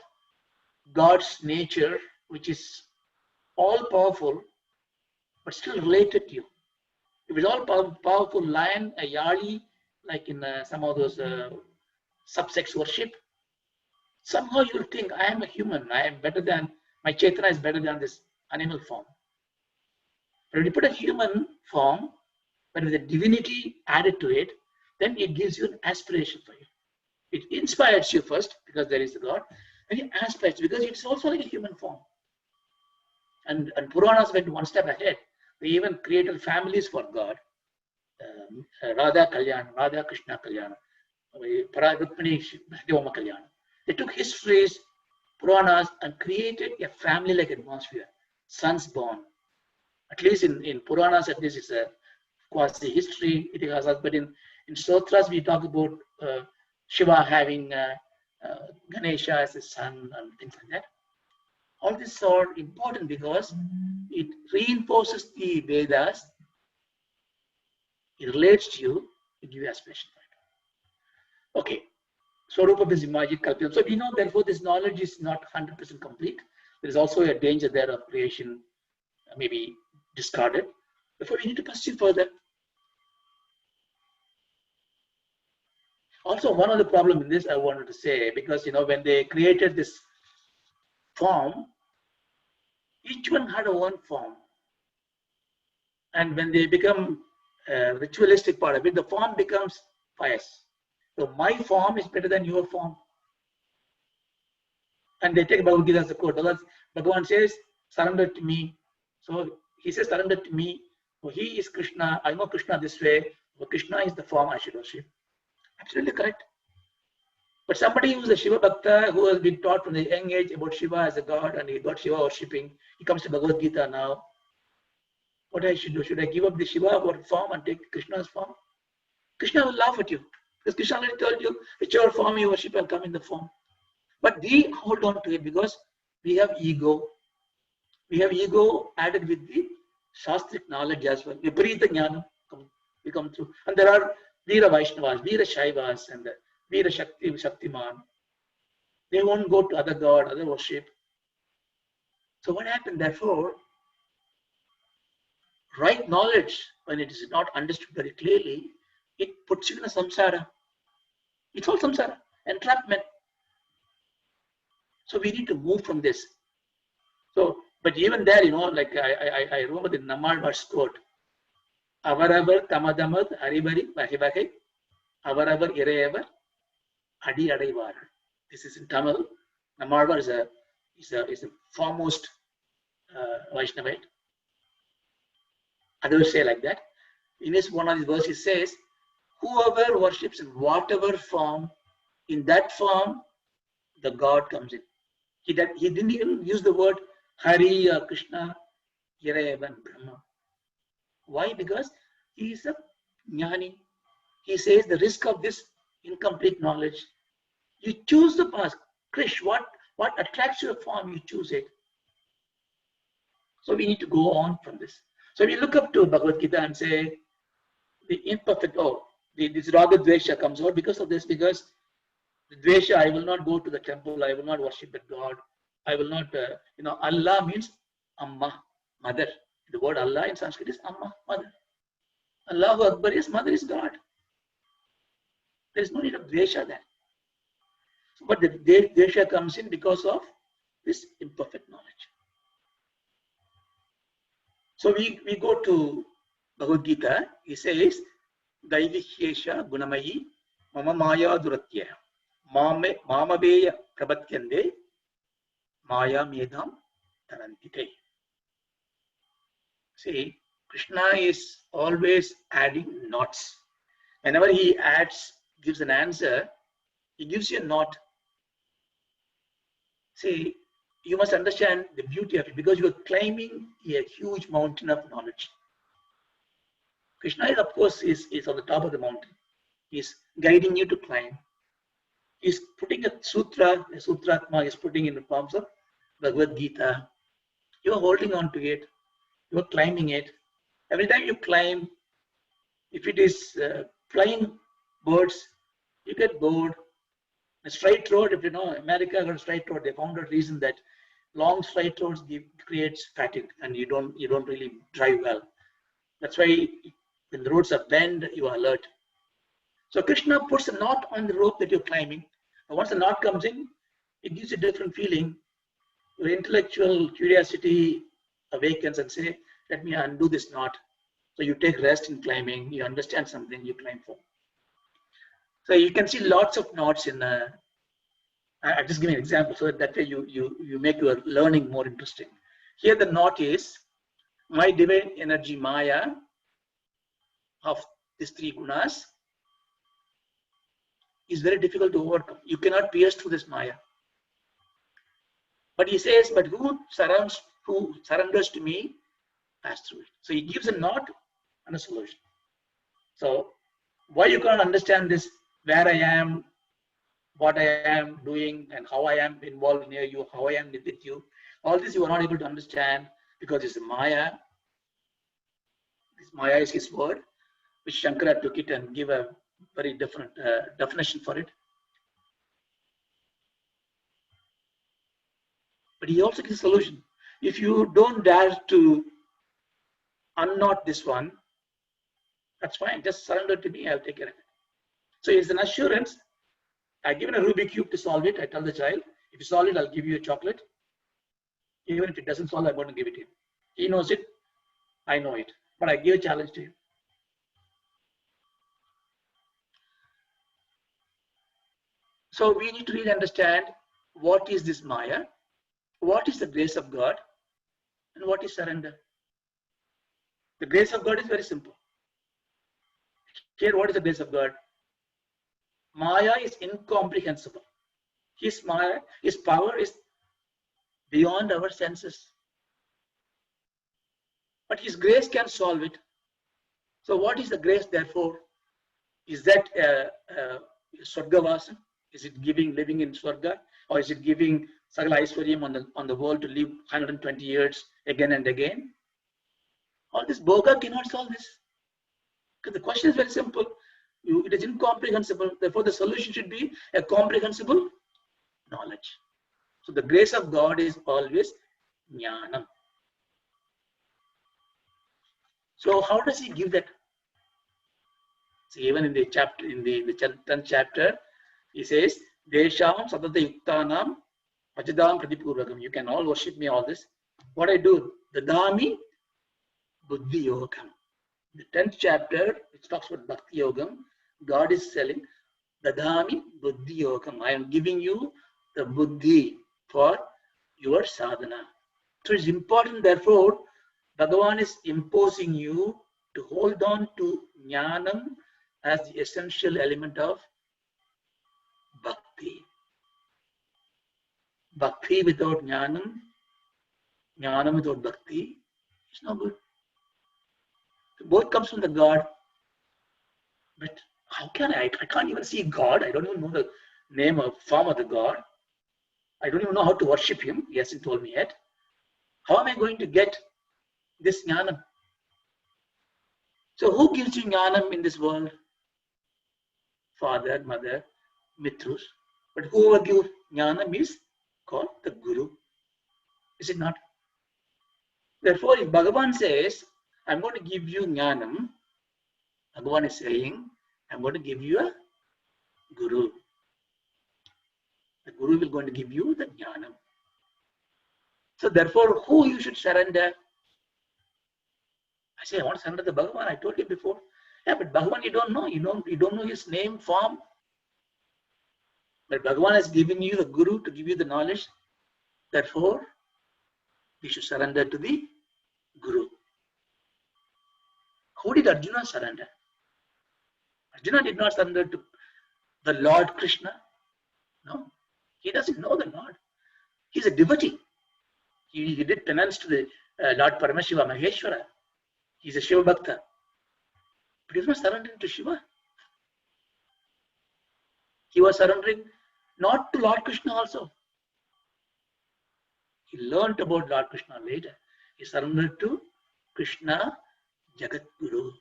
S2: God's nature, which is all powerful, but still related to you. If it's all powerful lion, a yari, like in some of those subsex worship, somehow you'll think I am a human, I am better than, my Chaitanya is better than this animal form. But when you put a human form, but with a divinity added to it, then it gives you an aspiration for you. It inspires you first because there is a God, and it aspires because it's also like a human form. And Puranas went one step ahead. They even created families for God. Radha Kalyana, Radha Krishna Kalyana, Pararukmini Bhagavama Kalyana. They took histories, Puranas, and created a family-like atmosphere. Sons born. At least in Puranas, at least it's a quasi history, but in Stotras, we talk about Shiva having Ganesha as his son and things like that. All these are important because it reinforces the Vedas, it relates to you, it gives you aspiration. Okay, Swarupa is imagined Kalpiyam. So we know, therefore, this knowledge is not 100% complete. There is also a danger there of creation, maybe discarded. Therefore, we need to pursue further. Also, one of the problem in this I wanted to say, because when they created this form, each one had a one form. And when they become a ritualistic part of it, the form becomes pious. So my form is better than your form. And they take Bhagavad Gita as a quote. Bhagavan says, surrender to me. So he says, surrender to me. So he is Krishna. I know Krishna this way. So Krishna is the form I should worship. Absolutely correct. But somebody who is a Shiva Bhakta, who has been taught from the young age about Shiva as a god, and he got Shiva worshipping, he comes to Bhagavad Gita now. What I should do? Should I give up the Shiva form and take Krishna's form? Krishna will laugh at you. Because Krishna already told you, whichever form you worship, I'll come in the form. But we hold on to it because we have ego. We have ego added with the Shastric knowledge as well. Viparita Jnana we come through. And there are Veera Vaishnavas, Veera Shaivas, and Veera Shaktiman. They won't go to other god, other worship. So what happened? Therefore, right knowledge, when it is not understood very clearly, it puts you in a samsara. It's all samsara, entrapment. So we need to move from this. So, but even there, like I remember the Nammalvar's quote, Avaravar Tamadamad Haribari Bahibake, Avaravar Ireevar Adi Adaivar. This is in Tamil. Nammalvar is a foremost Vaishnavite. Others say like that. In his one of his verses, he says, whoever worships in whatever form, in that form, the God comes in. He didn't even use the word Hari or Krishna, Hirayavan, Brahma. Why? Because he is a jnani. He says the risk of this incomplete knowledge. You choose the path. Krish, what attracts your form, you choose it. So we need to go on from this. So we look up to Bhagavad Gita and say, the imperfect, this Raga Dvesha comes out because of this, because the Dvesha, I will not go to the temple, I will not worship the God, I will not, Allah means Amma, mother. The word Allah in Sanskrit is Amma, mother. Allahu Akbar is mother is God. There is no need of Dvesha there. But the Dvesha comes in because of this imperfect knowledge. So we go to Bhagavad Gita. He says, Daivihyesha Gunamayi Mama Maya Duratya Mamabeya Prabhatyande Maya Medham Tarantite. See, Krishna is always adding knots. Whenever he gives an answer, he gives you a knot. See, you must understand the beauty of it because you are climbing a huge mountain of knowledge. Krishna is, of course, is on the top of the mountain. He's guiding you to climb. He's putting a sutratma is putting in the forms of Bhagavad Gita. You are holding on to it. You are climbing it. Every time you climb, if it is flying birds, you get bored. A straight road, if you know, America got a straight road. They found a reason that long straight roads creates fatigue and you don't really drive well. That's why when the roads are bent, you are alert. So Krishna puts a knot on the rope that you're climbing. And once the knot comes in, it gives you a different feeling. Your intellectual curiosity awakens and say, let me undo this knot. So you take rest in climbing, you understand something, you climb for. So you can see lots of knots in I'll just give you an example so that way you make your learning more interesting. Here the knot is my divine energy Maya of these three gunas is very difficult to overcome. You cannot pierce through this Maya. But he says, but who surrenders to me, pass through it. So he gives a knot and a solution. So why you can't understand this, where I am, what I am doing, and how I am involved near you, how I am with you, all this you are not able to understand because it's a Maya. This Maya is his word, which Shankara took it and gave a very different definition for it. But he also gives a solution. If you don't dare to unknot this one, that's fine. Just surrender to me. I'll take care of it. So it's an assurance. I given a Rubik cube to solve it. I tell the child, if you solve it, I'll give you a chocolate. Even if it doesn't solve, I'm going to give it to him. He knows it. I know it. But I give a challenge to him. So we need to really understand what is this Maya, what is the grace of God, and what is surrender. The grace of God is very simple. Here, what is the grace of God? Maya is incomprehensible. His Maya, his power is beyond our senses. but His grace can solve it. So what is the grace therefore? Is that Swargavasa? Is it living in Swarga? Or is it giving Sagala Aishwaryam on the world to live 120 years again and again? All this Bhoga cannot solve this. Because the question is very simple. It is incomprehensible. Therefore, the solution should be a comprehensible knowledge. So the grace of God is always jnanam. So how does He give that? So even in the chapter, in the 10th chapter, He says, Desham Sadata Yuktanam Vajadam Pradipurvakam. You can all worship me, all this. What I do? Dadami Buddhi Yogam. The 10th chapter, which talks about Bhakti Yogam, God is telling, Dadami Buddhi Yogam. I am giving you the Buddhi for your sadhana. So it's important, therefore, Bhagavan is imposing you to hold on to Jnanam as the essential element of Bhakti. Bhakti without Jnanam, Jnanam without Bhakti, it's no good. Both comes from the God. But how can I can't even see God. I don't even know the name or form of the God. I don't even know how to worship Him. He hasn't told me yet. How am I going to get this jnanam? So who gives you jnanam in this world? Father, mother, mitrus. But whoever gives jnanam is called the Guru. Is it not? Therefore, if Bhagavan says, I'm going to give you jnanam, Bhagavan is saying, I'm going to give you a Guru. The Guru will going to give you the jnanam. So therefore, who you should surrender? I say, I want to surrender to Bhagavan. I told you before. Yeah, but Bhagavan you don't know. You don't know His name, form. But Bhagavan has given you the Guru to give you the knowledge. Therefore, we should surrender to the Guru. Who did Arjuna surrender? Arjuna did not surrender to the Lord Krishna. No, he doesn't know the Lord. He's a devotee. He did penance to the Lord Paramashiva Maheshwara. He's a Shiva Bhakta. But he's not surrendering to Shiva. He was surrendering not to Lord Krishna also. He learned about Lord Krishna later. He surrendered to Krishna Jagat Guru.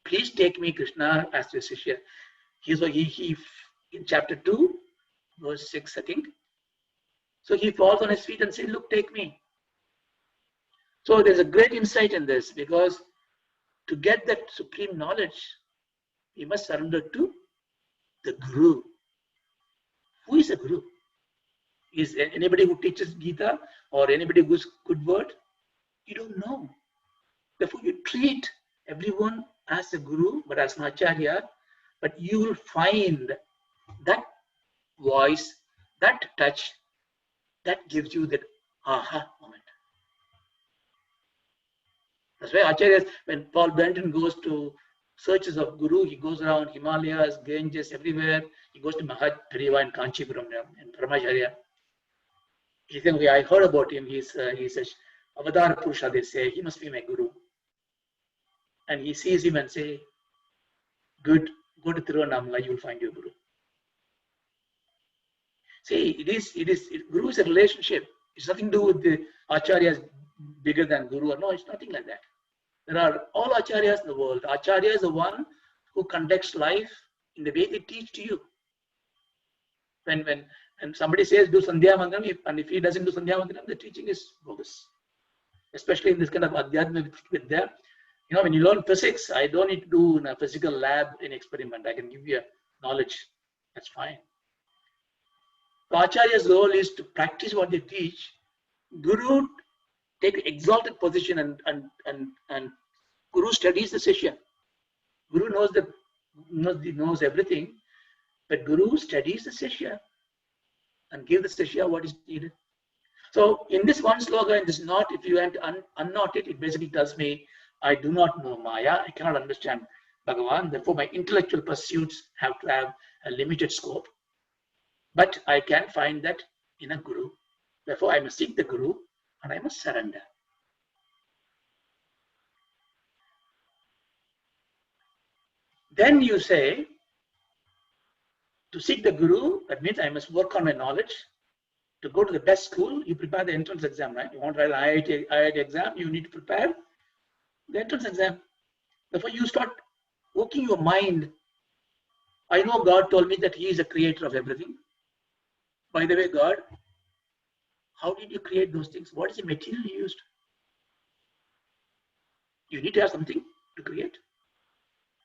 S2: Please take me, Krishna, as your Shishya. He in chapter 2, verse 6, I think. So he falls on his feet and says, look, take me. So there's a great insight in this, because to get that supreme knowledge, we must surrender to the Guru. Who is a Guru? Is anybody who teaches Gita or anybody who gives good word? You don't know. Therefore, you treat everyone as a Guru, but as an Acharya, but you will find that voice, that touch, that gives you that aha moment. That's why Acharyas, when Paul Benton goes to searches of Guru, he goes around Himalayas, Ganges, everywhere. He goes to Mahat Periva in Kanchipuram and Paramacharya. He says, okay, I heard about him. He's a Avadar Purusha, they say. He must be my Guru. And he sees him and say, good, go to Tiruvannamalai, you will find your Guru. See, Guru is a relationship. It's nothing to do with the Acharyas bigger than Guru. No, it's nothing like that. There are all Acharyas in the world. Acharya is the one who conducts life in the way they teach to you. When somebody says do Sandhya Mandalam, and if he doesn't do Sandhya Mandalam, the teaching is bogus. Especially in this kind of Adhyatma Vidya. You know, when you learn physics, I don't need to do in a physical lab an experiment. I can give you knowledge. That's fine. So Acharya's role is to practice what they teach. Guru take exalted position and Guru studies the Shishya. Guru knows everything, but Guru studies the Shishya and give the Shishya what is needed. So in this one sloga, in this knot, if you want to unknot it, it basically tells me, I do not know Maya, I cannot understand Bhagavan, therefore my intellectual pursuits have to have a limited scope. But I can find that in a Guru. Therefore, I must seek the Guru and I must surrender. Then you say, to seek the Guru, that means I must work on my knowledge. To go to the best school, you prepare the entrance exam, right? You want to write an IIT exam, you need to prepare the entrance exam. Therefore, you start working your mind. I know God told me that He is the creator of everything. By the way, God, how did you create those things? What is the material you used? You need to have something to create.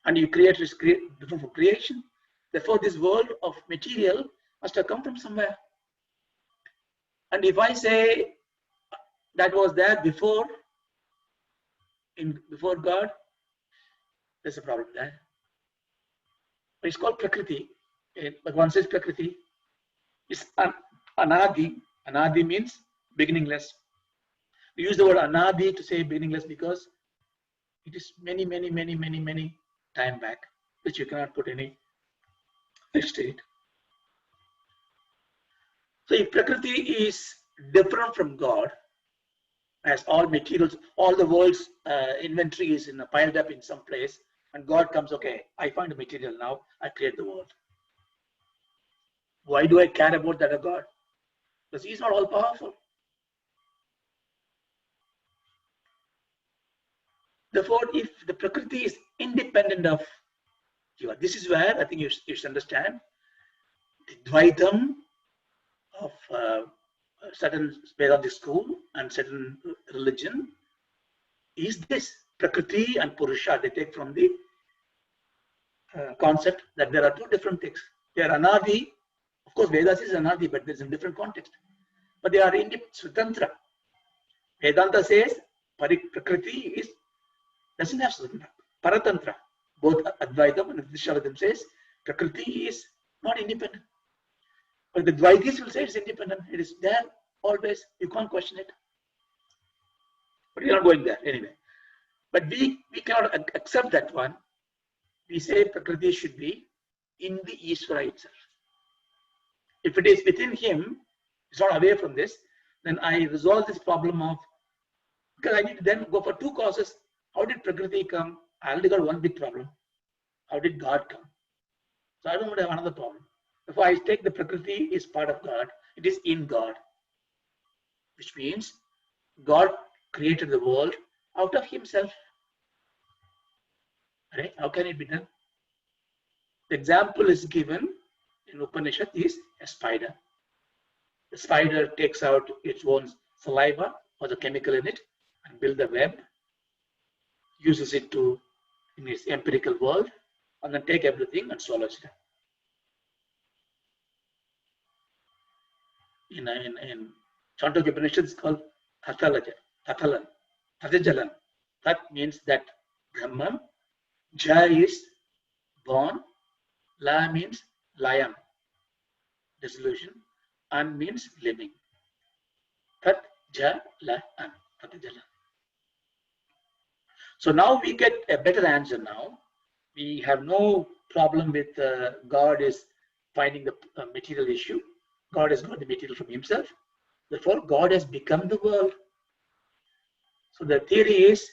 S2: And you create this before creation. Therefore, this world of material must have come from somewhere. And if I say that was there before God, there's a problem there. It's called Prakriti. But one says Prakriti. It's Anadi. Anadi means beginningless. We use the word Anadi to say beginningless because it is many time back, which you cannot put any fixed to it. So if Prakriti is different from God, as all materials, all the world's inventory is piled up in some place, and God comes, okay, I find a material now, I create the world. Why do I care about that God? Because He's not all powerful. Therefore, if the Prakriti is independent of Jiva, this is where I think you should understand the Dvaitam of certain Vedanta school and certain religion is this. Prakriti and Purusha, they take from the concept that there are two different things. They are Anadi. Of course, Vedas is Anadi, but there's a different context. But they are Swatantra. Vedanta says Prakriti doesn't have Swatantra. Paratantra. Both Advaitam and Vishavadam says Prakriti is not independent. But the Dvaitis will say it's independent. It is there always. You can't question it. But we're not going there anyway. But we cannot accept that one. We say Prakriti should be in the Ishvara itself. If it is within him, it's not away from this, then I resolve this problem of, because I need to then go for two causes. How did Prakriti come? I already got one big problem. How did God come? So I don't want to have another problem. If I take the Prakriti is part of God, it is in God, which means God created the world out of himself. Right? How can it be done? The example is given in Upanishad is a spider. The spider takes out its own saliva or the chemical in it and builds a web, uses it in its empirical world, and then take everything and swallows it. In Chandogya Upanishad, it's called Tathalan. Tathajalan. That means that Brahman, Ja is born, La means lion, dissolution, An means living. Tat, Ja, La, An. Tathajalan. So now we get a better answer now. We have no problem with God is finding the material issue. God has got the material from himself. Therefore, God has become the world. So the theory is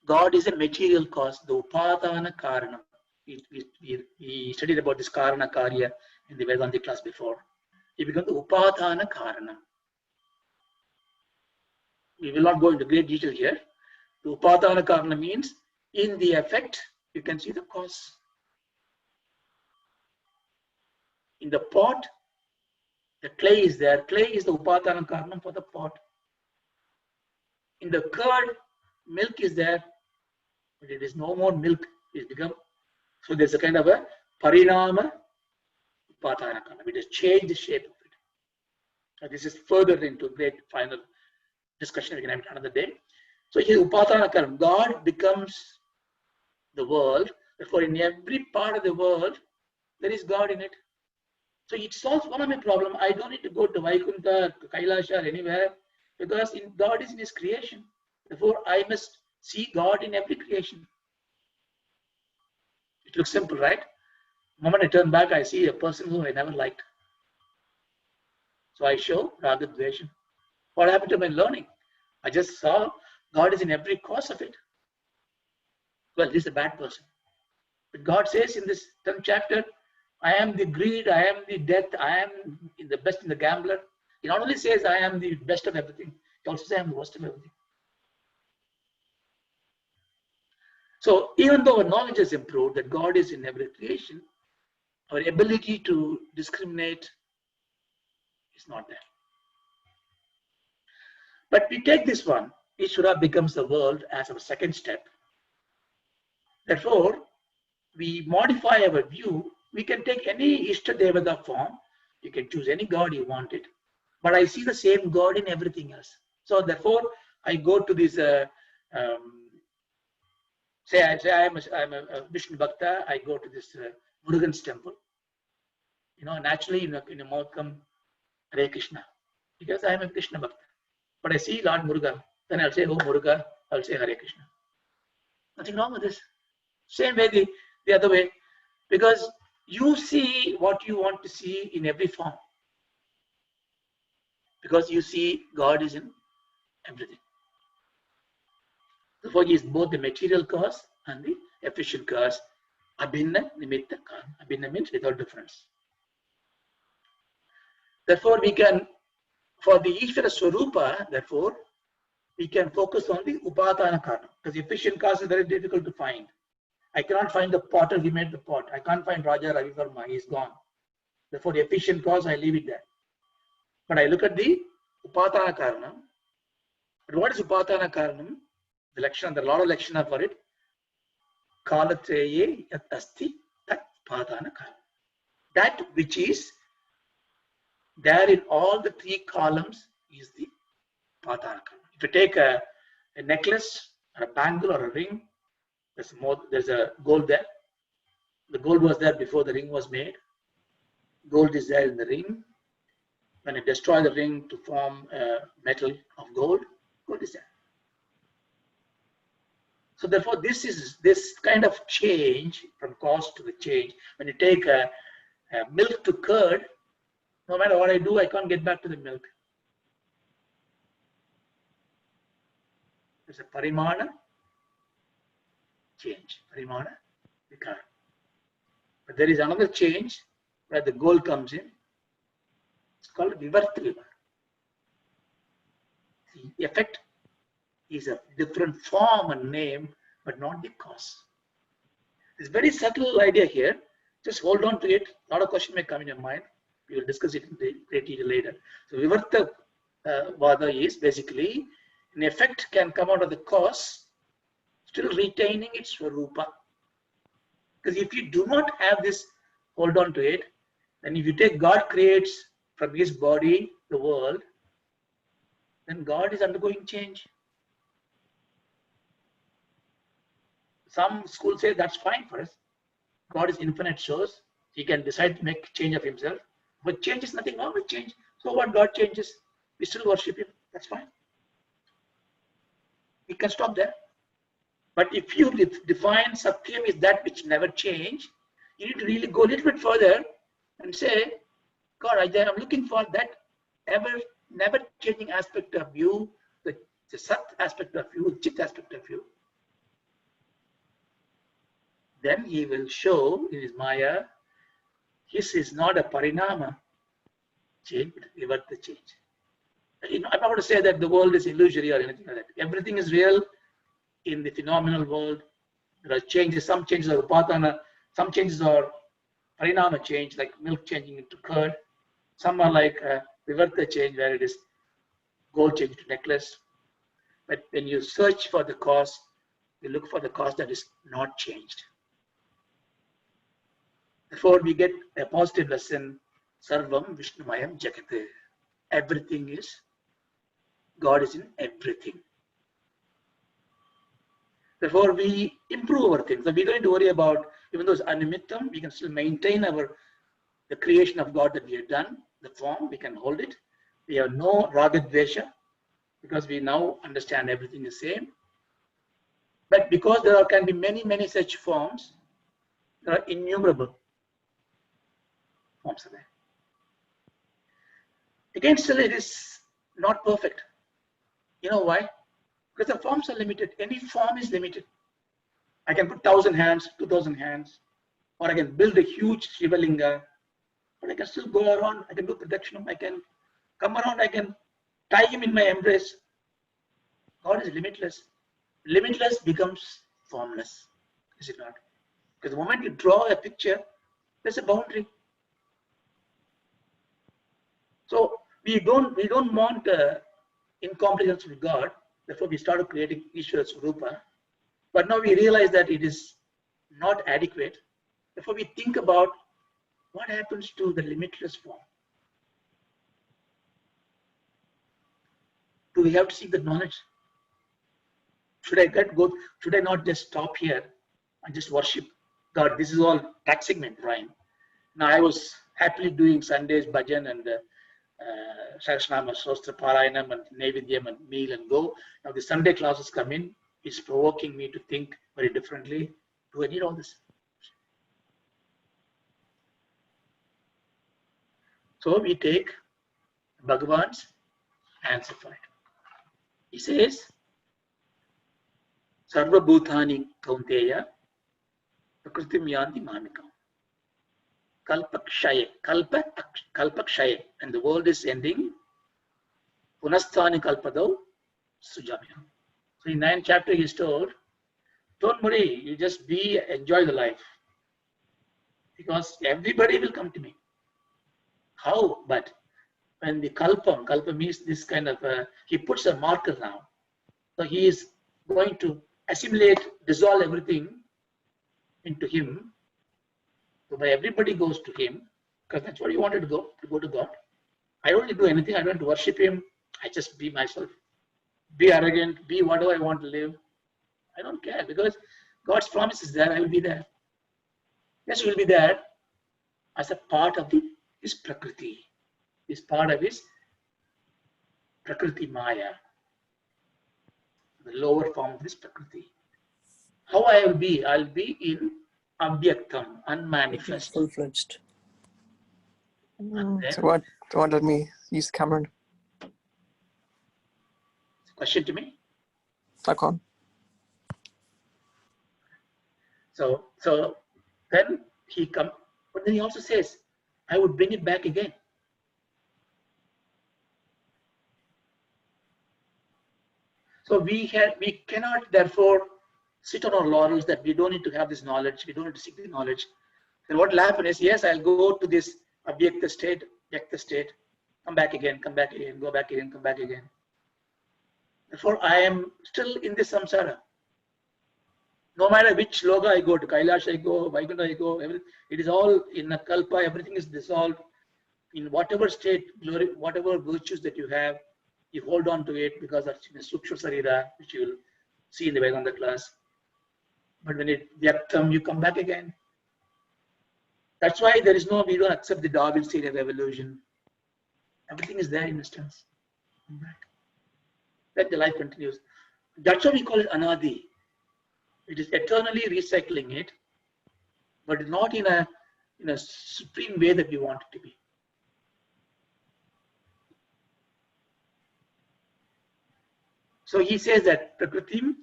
S2: God is a material cause, the Upadana Karanam. We studied about this Karana Karya in the Vedantic class before. He becomes the Upadana Karanam. We will not go into great detail here. The Upadana Karana means in the effect, you can see the cause. In the pot, the clay is there. Clay is the Upadana Karanam for the pot. In the curd, milk is there, but it is no more milk. It's become, so there's a kind of a Parinama Upadana Karanam. It has changed the shape of it. Now this is further into great final discussion. We can have it another day. So here Upadana Karanam, God becomes the world. Therefore, in every part of the world, there is God in it. So it solves one of my problems. I don't need to go to Vaikunta, to Kailasha, or anywhere, because God is in his creation. Therefore, I must see God in every creation. It looks simple, right? The moment I turn back, I see a person who I never liked. So I show Raga Dvesha. What happened to my learning? I just saw God is in every cause of it. Well, this is a bad person. But God says in this 10th chapter, I am the greed, I am the death, I am the best in the gambler. He not only says I am the best of everything, he also says I am the worst of everything. So even though our knowledge has improved that God is in every creation, our ability to discriminate is not there. But we take this one, Ishvara becomes the world as our second step. Therefore, we modify our view. We can take any Ishta Devata form. You can choose any God you want it. But I see the same God in everything else. So therefore, I go to this, say I'm a Vishnu Bhakta, I go to this Murugan's temple. You know, naturally in a mouth come Hare Krishna, because I am a Krishna Bhakta. But I see Lord Muruga, then I'll say, oh Muruga, I'll say Hare Krishna. Nothing wrong with this. Same way the other way, because you see what you want to see in every form. Because you see God is in everything. Therefore, he is both the material cause and the efficient cause. Abhinna nimitta karma. Abhinna means without difference. Therefore, we can, for the Ishvara Swarupa, therefore, we can focus on the Upadana karma. Because the efficient cause is very difficult to find. I cannot find the potter, he made the pot. I can't find Raja Ravi Verma, he is gone. Therefore, the efficient cause, I leave it there. But I look at the Upadana karma. But what is Upadana karma? The Lakshana, there are a lot of Lakshana for it. Kalatreye yat asti tat Upadana karma. That which is there in all the three columns is the Upadana karma. If you take a necklace, or a bangle, or a ring, there's a gold there. The gold was there before the ring was made. Gold is there in the ring. When you destroy the ring to form a metal of gold, gold is there. So therefore, this kind of change from cost to the change. When you take a milk to curd, no matter what I do, I can't get back to the milk. There's a parimana change, parimana vikara. But there is another change where the gold comes in. It's called vivarta vivara. The effect is a different form and name, but not the cause. It's very subtle idea here. Just hold on to it. A lot of questions may come in your mind. We will discuss it in great detail later. So vivarta vada is basically an effect can come out of the cause, still retaining its swarupa. Because if you do not have this, hold on to it, then if you take God creates from his body the world, then God is undergoing change. Some schools say that's fine for us. God is infinite source. He can decide to make change of himself. But change is nothing wrong with change. So what God changes, we still worship him. That's fine. We can stop there. But if you define Satyam is that which never change, you need to really go a little bit further and say, God, I'm looking for that never changing aspect of you, the Sat aspect of you, the Chit aspect of you. Then he will show in his Maya, his is not a parinama change, but vivarta change. I'm not going to say that the world is illusory or anything like that. Everything is real in the phenomenal world. There are changes, some changes are upatana, some changes are parinama change, like milk changing into curd. Some are like vivarta change, where it is gold change to necklace. But when you search for the cause, you look for the cause that is not changed. Therefore, we get a positive lesson, Sarvam Vishnumayam Jagate. Everything is, God is in everything. Therefore, we improve our things. So we don't need to worry about, even though it's animittam, we can still maintain the creation of God that we have done, the form, we can hold it. We have no ragadvesha, because we now understand everything is same. But because there can be many such forms, there are innumerable forms of that. Again, still it is not perfect. You know why? Because the forms are limited. Any form is limited. I can put 1,000 hands, 2,000 hands, or I can build a huge Shiva Linga, but I can still go around. I can do protection. I can come around. I can tie him in my embrace. God is limitless. Limitless becomes formless, is it not? Because the moment you draw a picture, there's a boundary. So we don't want incomprehensible God. Therefore, we started creating Ishvara Swarupa. But now we realize that it is not adequate. Therefore, we think about what happens to the limitless form. Do we have to seek the knowledge? Should I not just stop here and just worship God? This is all taxing me, Brian. Now I was happily doing Sundays bhajan and Sahasranama, Sostra Parayanam and Naivedyam and meal and go. Now the Sunday classes come in. It's provoking me to think very differently. Do I need all this? So we take Bhagavan's answer for it. He says, Sarva Bhutani Kaunteya Prakritim Yanti Mamikam. Kalpakshaye, Kalpakshaye, and the world is ending. Punasthani Kalpadau Sujamya. So in 9th chapter he told, don't worry, you just enjoy the life. Because everybody will come to me. How? But when the kalpa means this kind of, he puts a marker now. So he is going to assimilate, dissolve everything into him. So by everybody goes to him, because that's what he wanted to go to God. I don't do anything, I don't worship him, I just be myself. Be arrogant, be whatever I want to live. I don't care because God's promise is there, I will be there. Yes, you will be there as a part of his Prakriti. Is part of his Prakriti Maya, the lower form of this Prakriti. How I will be? I'll be in Abhyaktam, unmanifest.
S4: Full-fledged. So what let me use the camera?
S2: Question to me?
S4: Back on.
S2: So then he comes, but then he also says, I would bring it back again. So we cannot therefore sit on our laurels that we don't need to have this knowledge, we don't need to seek the knowledge. Then what will happen is, yes, I'll go to this Abhyakta state, Vyakta state, come back again, go back again, come back again. Therefore, I am still in this samsara. No matter which loga I go to, Kailash I go, Vaikuntha I go, it is all in a kalpa, everything is dissolved. In whatever state, glory, whatever virtues that you have, you hold on to it because that's in a Suksha Sarira, which you will see in the Vedanta class. But when it Vyaktam, you come back again. That's why we don't accept the Darwin state of evolution. Everything is there in instance. Then the life continues. That's why we call it Anadi. It is eternally recycling it, but not in a supreme way that we want it to be. So he says that Prakritim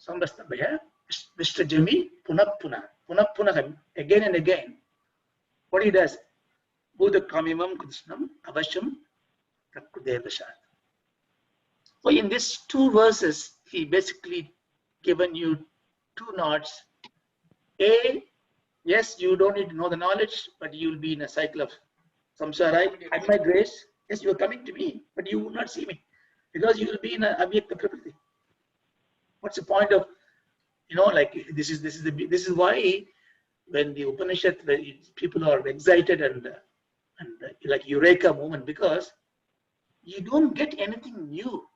S2: Sambhastabhaya Vishrajami Punapuna again and again. What he does? Buddha Kamimam Krishnam Avasham Prakudevashat. So in these two verses, he basically given you two nods. A, yes, you don't need to know the knowledge, but you will be in a cycle of samsara. At my grace, yes, you are coming to me, but you will not see me. Because you will be in a Avyakta Prakriti. What's the point of, this is why when the Upanishad, people are excited and like Eureka moment, because you don't get anything new.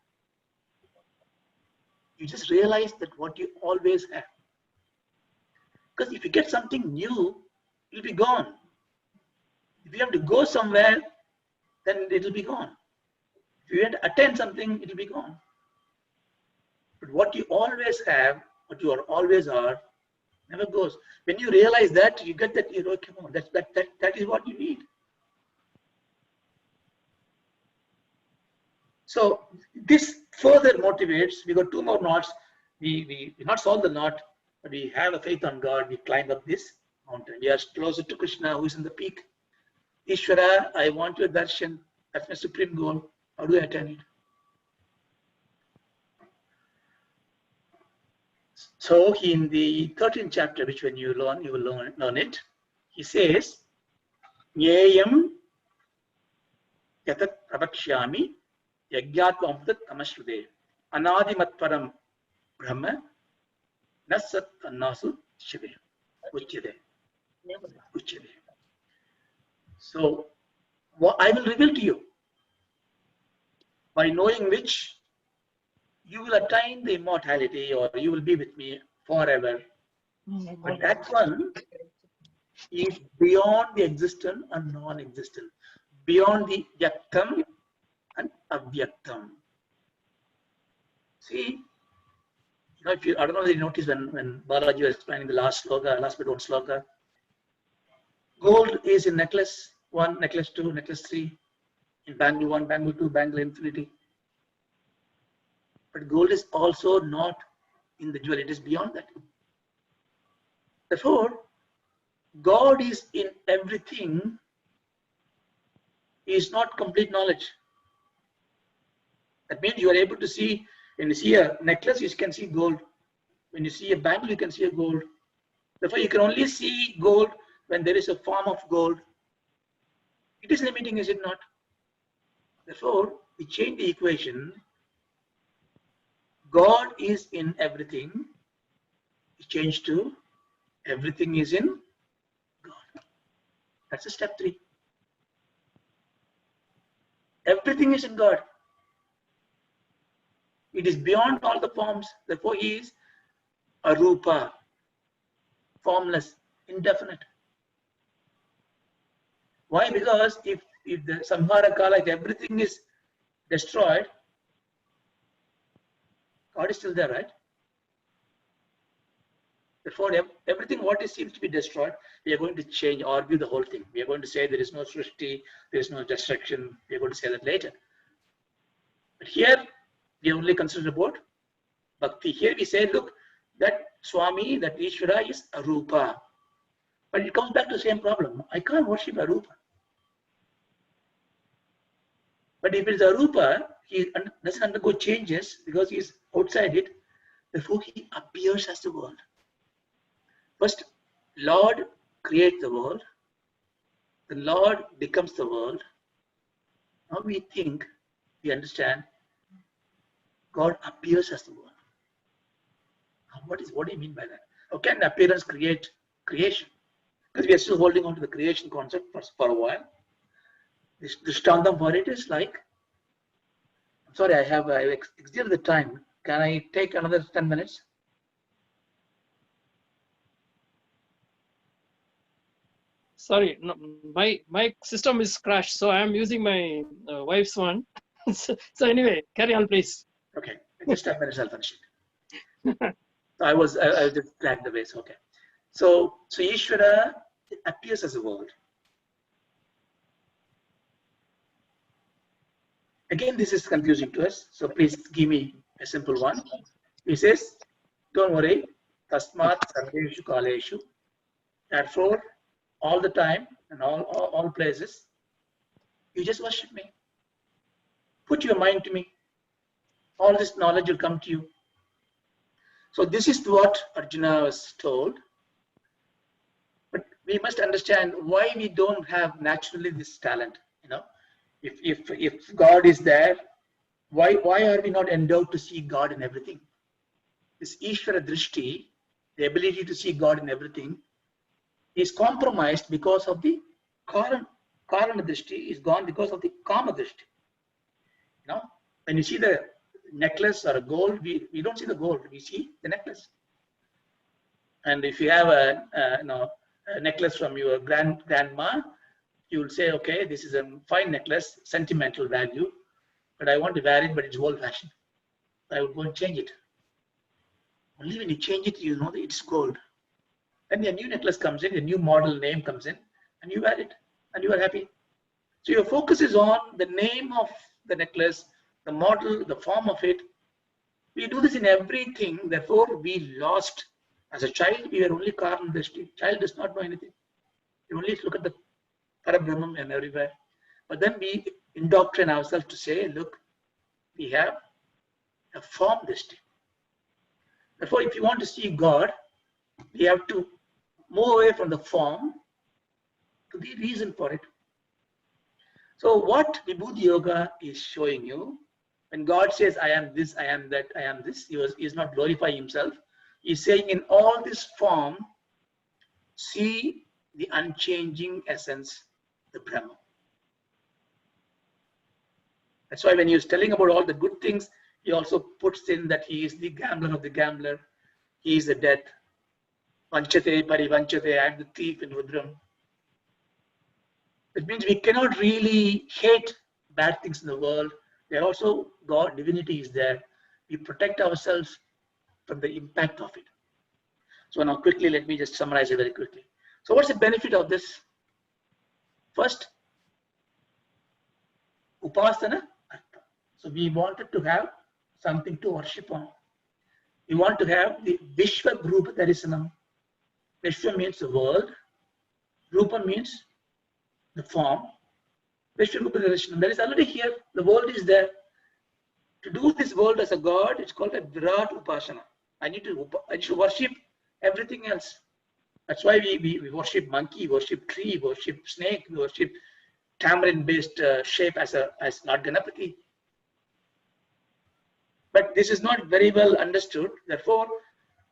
S2: You just realize that what you always have. Because if you get something new, it'll be gone. If you have to go somewhere, then it'll be gone. If you have to attend something, it'll be gone. But what you always have, what you always are, never goes. When you realize that, you get that, that is what you need. So this further motivates. We got two more knots. We not solve the knot, but we have a faith on God. We climb up this mountain. We are closer to Krishna, who is in the peak. Ishvara, I want your darshan. That's my supreme goal. How do I attain it? So in the 13th chapter, which when you learn, you will learn it. He says, Yeyam yatat pravakshyami yagyatvam tamashrude anadimatparam brahma nasat annasu uchyade. So what I will reveal to you, by knowing which you will attain the immortality, or you will be with me forever. But that one is beyond the existent and non-existent, beyond the yaktam and avyaktam. See, if you, I don't know if you noticed when Balaji was explaining the last sloka, last but one sloka, gold is in necklace 1, necklace 2, necklace 3, in bangle 1, bangle 2, bangle infinity. But gold is also not in the jewel, it is beyond that. Therefore, God is in everything is not complete knowledge. That means you are able to see, when you see a necklace, you can see gold. When you see a bangle, you can see a gold. Therefore, you can only see gold when there is a form of gold. It is limiting, is it not? Therefore, we change the equation. God is in everything. We change to everything is in God. That's a step 3. Everything is in God. It is beyond all the forms. Therefore, he is arupa, formless, indefinite. Why? Because if the samhara kala, if everything is destroyed, God is still there, right? Therefore, everything what seems to be destroyed, we are going to change, argue the whole thing. We are going to say there is no srishti, there is no destruction. We are going to say that later. But here, we only consider about bhakti. Here we say, look, that Swami, that Ishvara is arupa. But it comes back to the same problem. I can't worship arupa. But if it is arupa, he doesn't undergo changes because he is outside it. Therefore, he appears as the world. First, Lord creates the world. The Lord becomes the world. Now we think, we understand, God appears as the world. What do you mean by that? How can appearance create creation? Because we are still holding on to the creation concept for a while. The Shtandam for it is like, I'm sorry, I have exceeded the time. Can I take another 10 minutes?
S5: Sorry, no, my system is crashed, so I am using my wife's one. So anyway, carry on, please.
S2: Okay, just 10 minutes, I'll finish it. I was just dragged away, so okay. So Ishvara appears as a world. Again, this is confusing to us, so please give me a simple one. He says, don't worry, tasmat sarveshu kaleshu. Therefore, all the time and all places, you just worship me. Put your mind to me. All this knowledge will come to you. So this is what Arjuna was told. But we must understand why we don't have naturally this talent. You know, if God is there, why are we not endowed to see God in everything? This Ishvara Drishti, the ability to see God in everything, is compromised because of the Karana Drishti is gone because of the Kama Drishti. You know, when you see the necklace or a gold, we don't see the gold, we see the necklace. And if you have a necklace from your grandma, you will say, okay, this is a fine necklace, sentimental value, but I want to wear it, but it's old fashioned. I will go and change it. Only when you change it, you know that it's gold. Then a new necklace comes in, a new model name comes in, and you wear it, and you are happy. So your focus is on the name of the necklace, the model, the form of it. We do this in everything. Therefore, we lost. As a child, we were only karma drishti. Child does not know anything. You only look at the Parabrahman and everywhere. But then we indoctrinate ourselves to say, look, we have a form drishti. Therefore, if you want to see God, we have to move away from the form to the reason for it. So what Vibhuti Yoga is showing you, when God says, I am this, I am that, I am this, he is not glorifying himself. He is saying in all this form, see the unchanging essence, the Brahma. That's why when he was telling about all the good things, he also puts in that he is the gambler of the gambler. He is the death. Vanchate, parivanchate, I am the thief in Rudram. It means we cannot really hate bad things in the world. There also, God, divinity is there. We protect ourselves from the impact of it. So now quickly, let me just summarize it very quickly. So what's the benefit of this? First, Upasana. So we wanted to have something to worship on. We want to have the Vishwa Rupa Darishanam. Vishwa means the world. Rupa means the form. Vishwa Rupa Darishanam. That is already here. The world is there. To do this world as a God, it's called a Virat Upasana. I need to worship everything else. That's why we worship monkey, worship tree, worship snake, we worship tamarind-based shape as Lord Ganapati. But this is not very well understood. Therefore,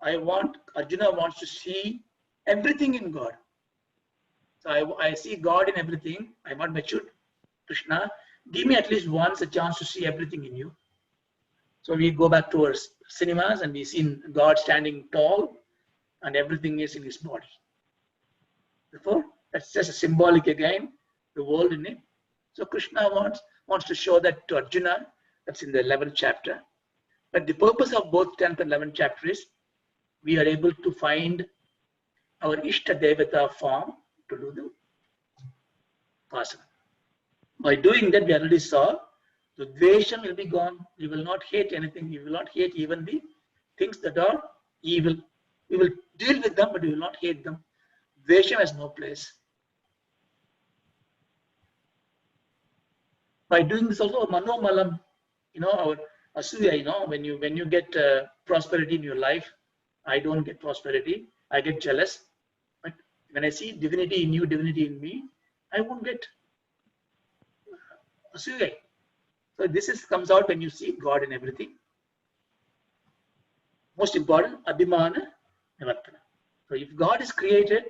S2: Arjuna wants to see everything in God. So I see God in everything. I'm not matured. Krishna, give me at least once a chance to see everything in you. So we go back to our cinemas and we see God standing tall and everything is in his body. Therefore, that's just a symbolic again, the world in him. So Krishna wants to show that to Arjuna. That's in the 11th chapter. But the purpose of both 10th and 11th chapter is we are able to find our Ishta Devata form to do the Upasana. By doing that, we already saw the Dvesham will be gone. We will not hate anything. We will not hate even the things that are evil. We will deal with them, but we will not hate them. Dvesham has no place. By doing this also, Manomalam, our Asuya, when you get prosperity in your life, I don't get prosperity. I get jealous. But when I see divinity in you, divinity in me, I won't get Asuya. So this comes out when you see God in everything. Most important, Abhimana Nivartana. So if God is created,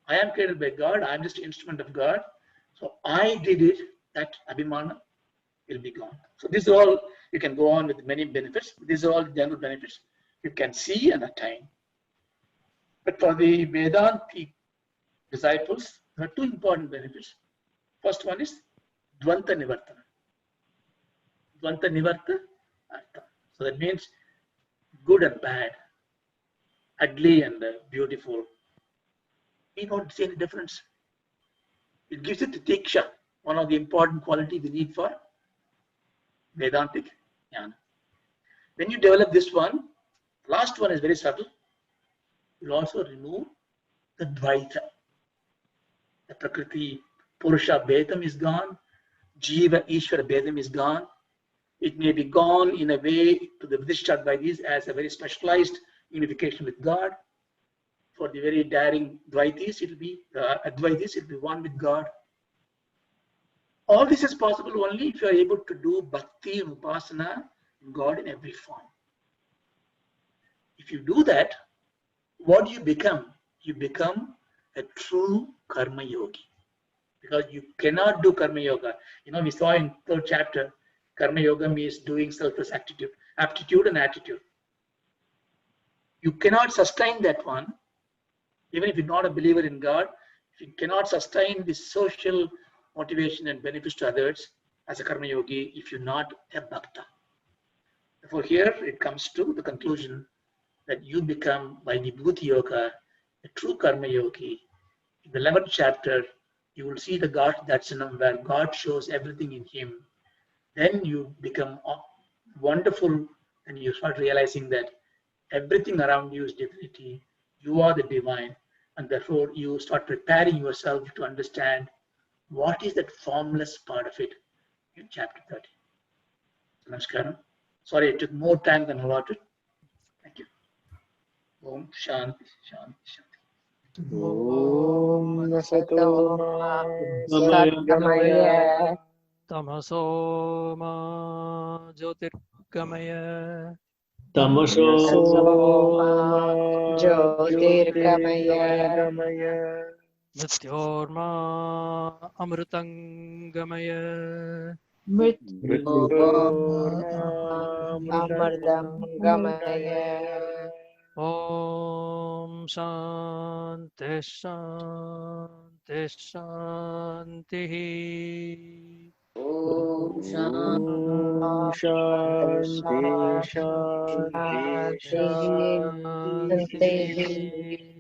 S2: I am created by God, I am just an instrument of God. So I did it, that Abhimana will be gone. So these are all, you can go on with many benefits. These are all general benefits you can see and attain. But for the Vedanti disciples, there are two important benefits. First one is Dvanta Nivartana. Dvanta Nivarta Artha. So that means good and bad, ugly and beautiful. We don't see any difference. It gives it the Tiksha, one of the important qualities we need for Vedantic Jnana. When you develop this one, last one is very subtle. You will also remove the Dvaita. The Prakriti, Purusha Bhedam is gone. Jiva, Ishvara Bhedam is gone. It may be gone in a way to the Buddhist Advaitis as a very specialized unification with God. For the very daring Dvaitis, it will be Advaitis, it will be one with God. All this is possible only if you are able to do Bhakti and Upasana, God in every form. If you do that, what do you become? You become a true Karma Yogi. Because you cannot do Karma Yoga. We saw in 3rd chapter, Karma Yoga means doing selfless aptitude and attitude. You cannot sustain that one, even if you're not a believer in God. If you cannot sustain this social motivation and benefits to others as a Karma Yogi, if you're not a Bhakta. Therefore, here it comes to the conclusion that you become, by Vibhuti Yoga, a true Karma Yogi. In the 11th chapter, you will see the God Darshanam, where God shows everything in him. then you become wonderful, and you start realizing that everything around you is divinity. You are the divine, and therefore you start preparing yourself to understand what is that formless part of it in chapter 30. Namaskaram. Sorry, it took more time than allotted. Thank you. Om Shanti, Shanti, Shanti.
S6: Om Sato Ma
S5: Satgamaya Tamaso Ma Jyotirgamaya
S6: Tamaso Ma
S7: Jyotirgamaya
S6: Jyotirgamaya
S5: Mrityorma Amritangamaya
S6: Mrityurma
S7: Amardam Gamaya
S5: Om Shanti Shanti Shanti
S7: Om
S6: Om Shanti Shanti
S7: Shanti
S6: Shanti
S7: Shanti